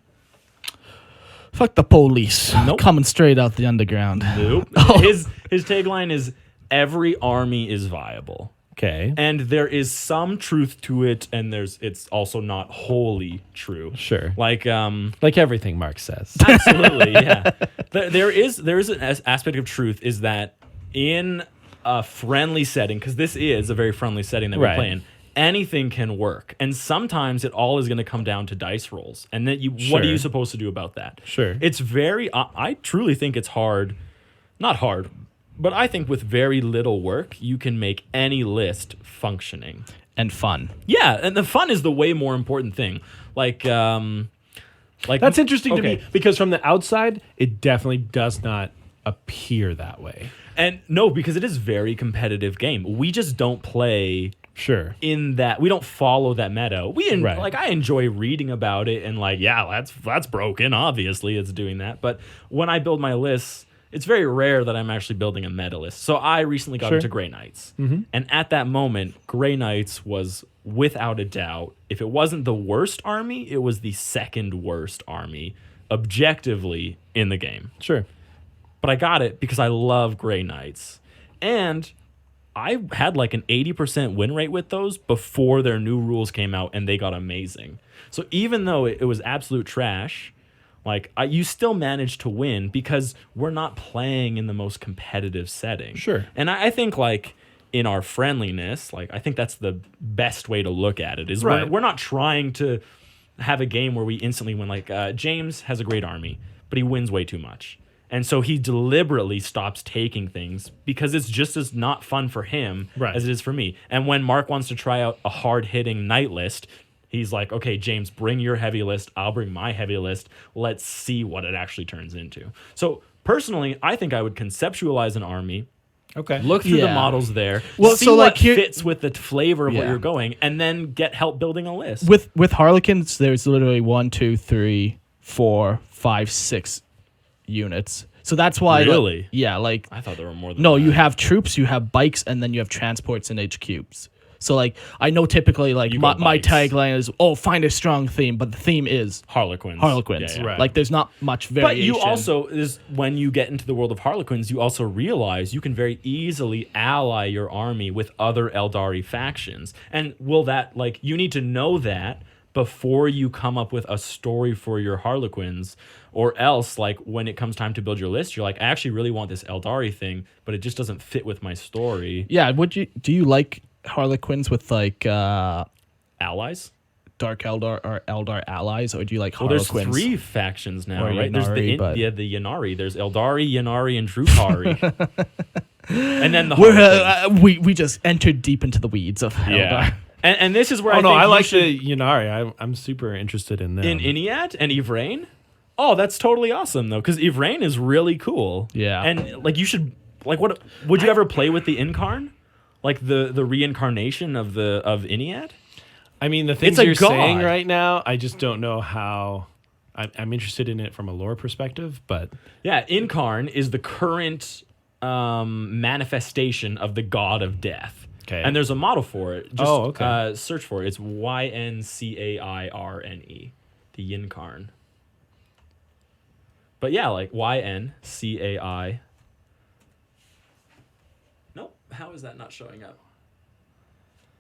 fuck the police. Nope. Coming straight out the underground. Nope. His tagline is every army is viable. Okay. And there is some truth to it, and it's also not wholly true. Sure. Like everything Mark says. absolutely, yeah. There is an aspect of truth is that in a friendly setting, because this is a very friendly setting that we play in, anything can work, and sometimes it all is going to come down to dice rolls. And then what are you supposed to do about that? Sure. It's very. I truly think it's hard, not hard. But I think with very little work, you can make any list functioning. And fun. Yeah, and the fun is the way more important thing. Like That's interesting to me because from the outside, it definitely does not appear that way. And no, because it is a very competitive game. We just don't play in that. We don't follow that meta. Like I enjoy reading about it and like, yeah, that's broken. Obviously, it's doing that. But when I build my lists, it's very rare that I'm actually building a meta list. So I recently got into Grey Knights. And at that moment, Grey Knights was without a doubt, if it wasn't the worst army, it was the second worst army objectively in the game. Sure. But I got it because I love Grey Knights. And I had like an 80% win rate with those before their new rules came out and they got amazing. So even though it was absolute trash, like you still managed to win because we're not playing in the most competitive setting. Sure. And I think like in our friendliness, like I think that's the best way to look at it is we're not trying to have a game where we instantly win. Like James has a great army, but he wins way too much. And so he deliberately stops taking things because it's just as not fun for him as it is for me. And when Mark wants to try out a hard-hitting knight list, he's like, okay, James, bring your heavy list. I'll bring my heavy list. Let's see what it actually turns into. So personally, I think I would conceptualize an army. Okay. Look through the models there. Well, see so what like here, fits with the flavor of what you're going, and then get help building a list. With Harlequins, there's literally 1, 2, 3, 4, 5, 6 units. So that's why Really? Like I thought there were more than no, that. you have troops, you have bikes, and then you have transports and HQs. So like I know typically like my bikes. tagline is find a strong theme, but the theme is Harlequins. Harlequins. Yeah, yeah. Like there's not much variation. But you also is when you get into the world of Harlequins, you also realize you can very easily ally your army with other Eldari factions. And will that like you need to know that before you come up with a story for your Harlequins, or else like when it comes time to build your list, you're like, I actually really want this Eldari thing, but it just doesn't fit with my story. Yeah, do you like Harlequins with like Allies? Dark Eldar or Eldar allies, or do you like Well, there's Harlequins? 3 factions now, Or right? There's Ynnari, the Ynnari. There's Eldari, Ynnari, and Drukhari. And then the Harlequins. We just entered deep into the weeds of Eldar. And this is where I like should, the Ynnari. I'm super interested in them. in Iniad and Yvrain. Oh, that's totally awesome though, because Yvrain is really cool. Yeah. And like you should like what would you ever play with the Incarn? Like the reincarnation of Iniad? I mean, the things It's a you're god. saying right now, I just don't know how. I'm interested in it from a lore perspective, but Yeah, Incarn is the current manifestation of the god of death. Okay. And there's a model for it. Just okay. Search for it. It's Yncairne, the Yincarn. But yeah, like Yncai. Nope. How is that not showing up?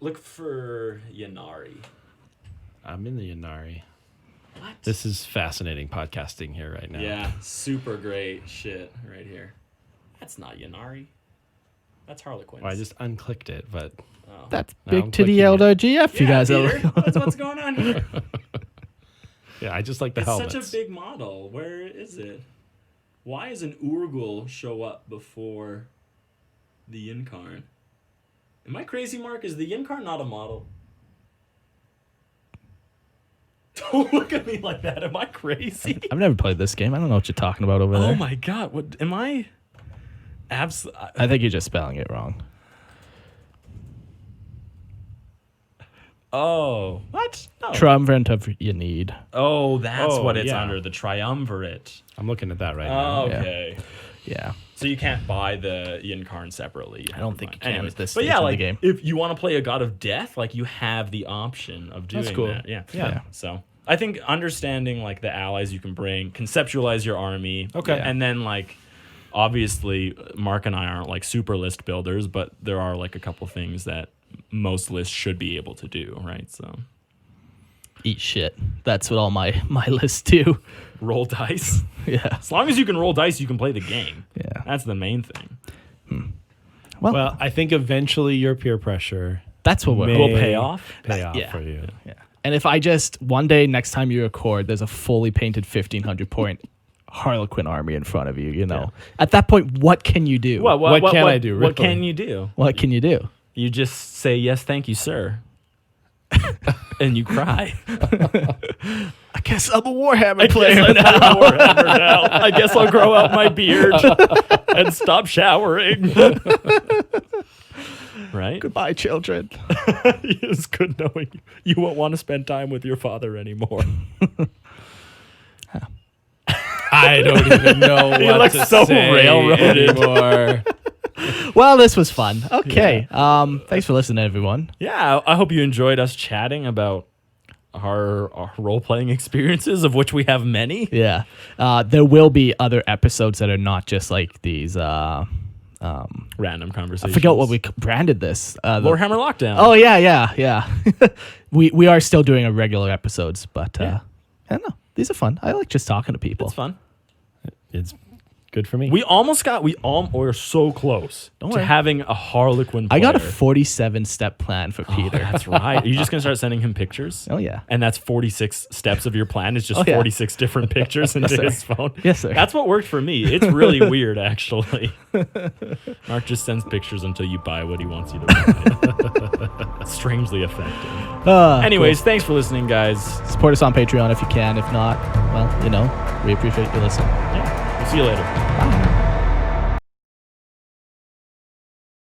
Look for Ynnari. I'm in the Ynnari. This is fascinating podcasting here right now. Yeah, super great shit right here. That's not Yanari. That's Harlequins. Well, I just unclicked it, but That's Now big I'm titty clicking it. LGF, you guys are. Peter, that's what's going on here. yeah, I just like the It's helmets. such a big model. Where is it? Why does an Urgul show up before the Yinkarn? Am I crazy, Mark? Is the Yinkarn not a model? Don't look at me like that. Am I crazy? I've never played this game. I don't know what you're talking about over Oh there. my god! What am I? I think you're just spelling it wrong. Oh, what? No. Triumvirate of you need. Oh, that's Oh, what it's yeah. under, the triumvirate. I'm looking at that right Oh, now. okay. Yeah. So you can't buy the Yinkarn separately. I don't think you can Anyways, at this but stage yeah, of the like game. if you want to play a god of death, like you have the option of doing That's cool. that. Yeah. Yeah. So I think understanding like the allies you can bring, conceptualize your army. Okay. And then like obviously Mark and I aren't like super list builders, but there are like a couple things that most lists should be able to do, right? So Eat shit. That's what all my lists do. roll dice. Yeah. As long as you can roll dice, you can play the game. Yeah. That's the main thing. Well, I think eventually your peer pressure That's what may Will pay off. Pay off Yeah. for you. Yeah. And if I just one day next time you record, there's a fully painted 1,500 point Harlequin army in front of you. You know, at that point, what can you do? What can I do, What really? can you do? What can you do? You just say yes, thank you, sir, and you cry. I guess I'm a Warhammer player I'm now. a Warhammer now. I guess I'll grow out my beard and stop showering. Right? Goodbye, children. It's good knowing you. You won't want to spend time with your father anymore. I don't even know what looks to so say railroaded. anymore. Well, this was fun. Okay. Thanks for listening, everyone. Yeah, I hope you enjoyed us chatting about our role-playing experiences, of which we have many. Yeah. There will be other episodes that are not just like these. Random conversations. I forgot what we branded this. Lorehammer Lockdown. Oh yeah. we are still doing a regular episodes, but I don't know. These are fun. I like just talking to people. It's fun. It's good for me. We're so close to worry. having a Harlequin player. I got a 47-step plan for Peter. That's right. Are you just going to start sending him pictures? Oh yeah. And that's 46 steps of your plan. It's just Oh, yeah. 46 different pictures into sir. his phone. Yes, sir. That's what worked for me. It's really weird, actually. Mark just sends pictures until you buy what he wants you to buy. Strangely effective. Anyways, thanks for listening, guys. Support us on Patreon if you can. If not, well, we appreciate you listening. Yeah. We'll see you later. Bye.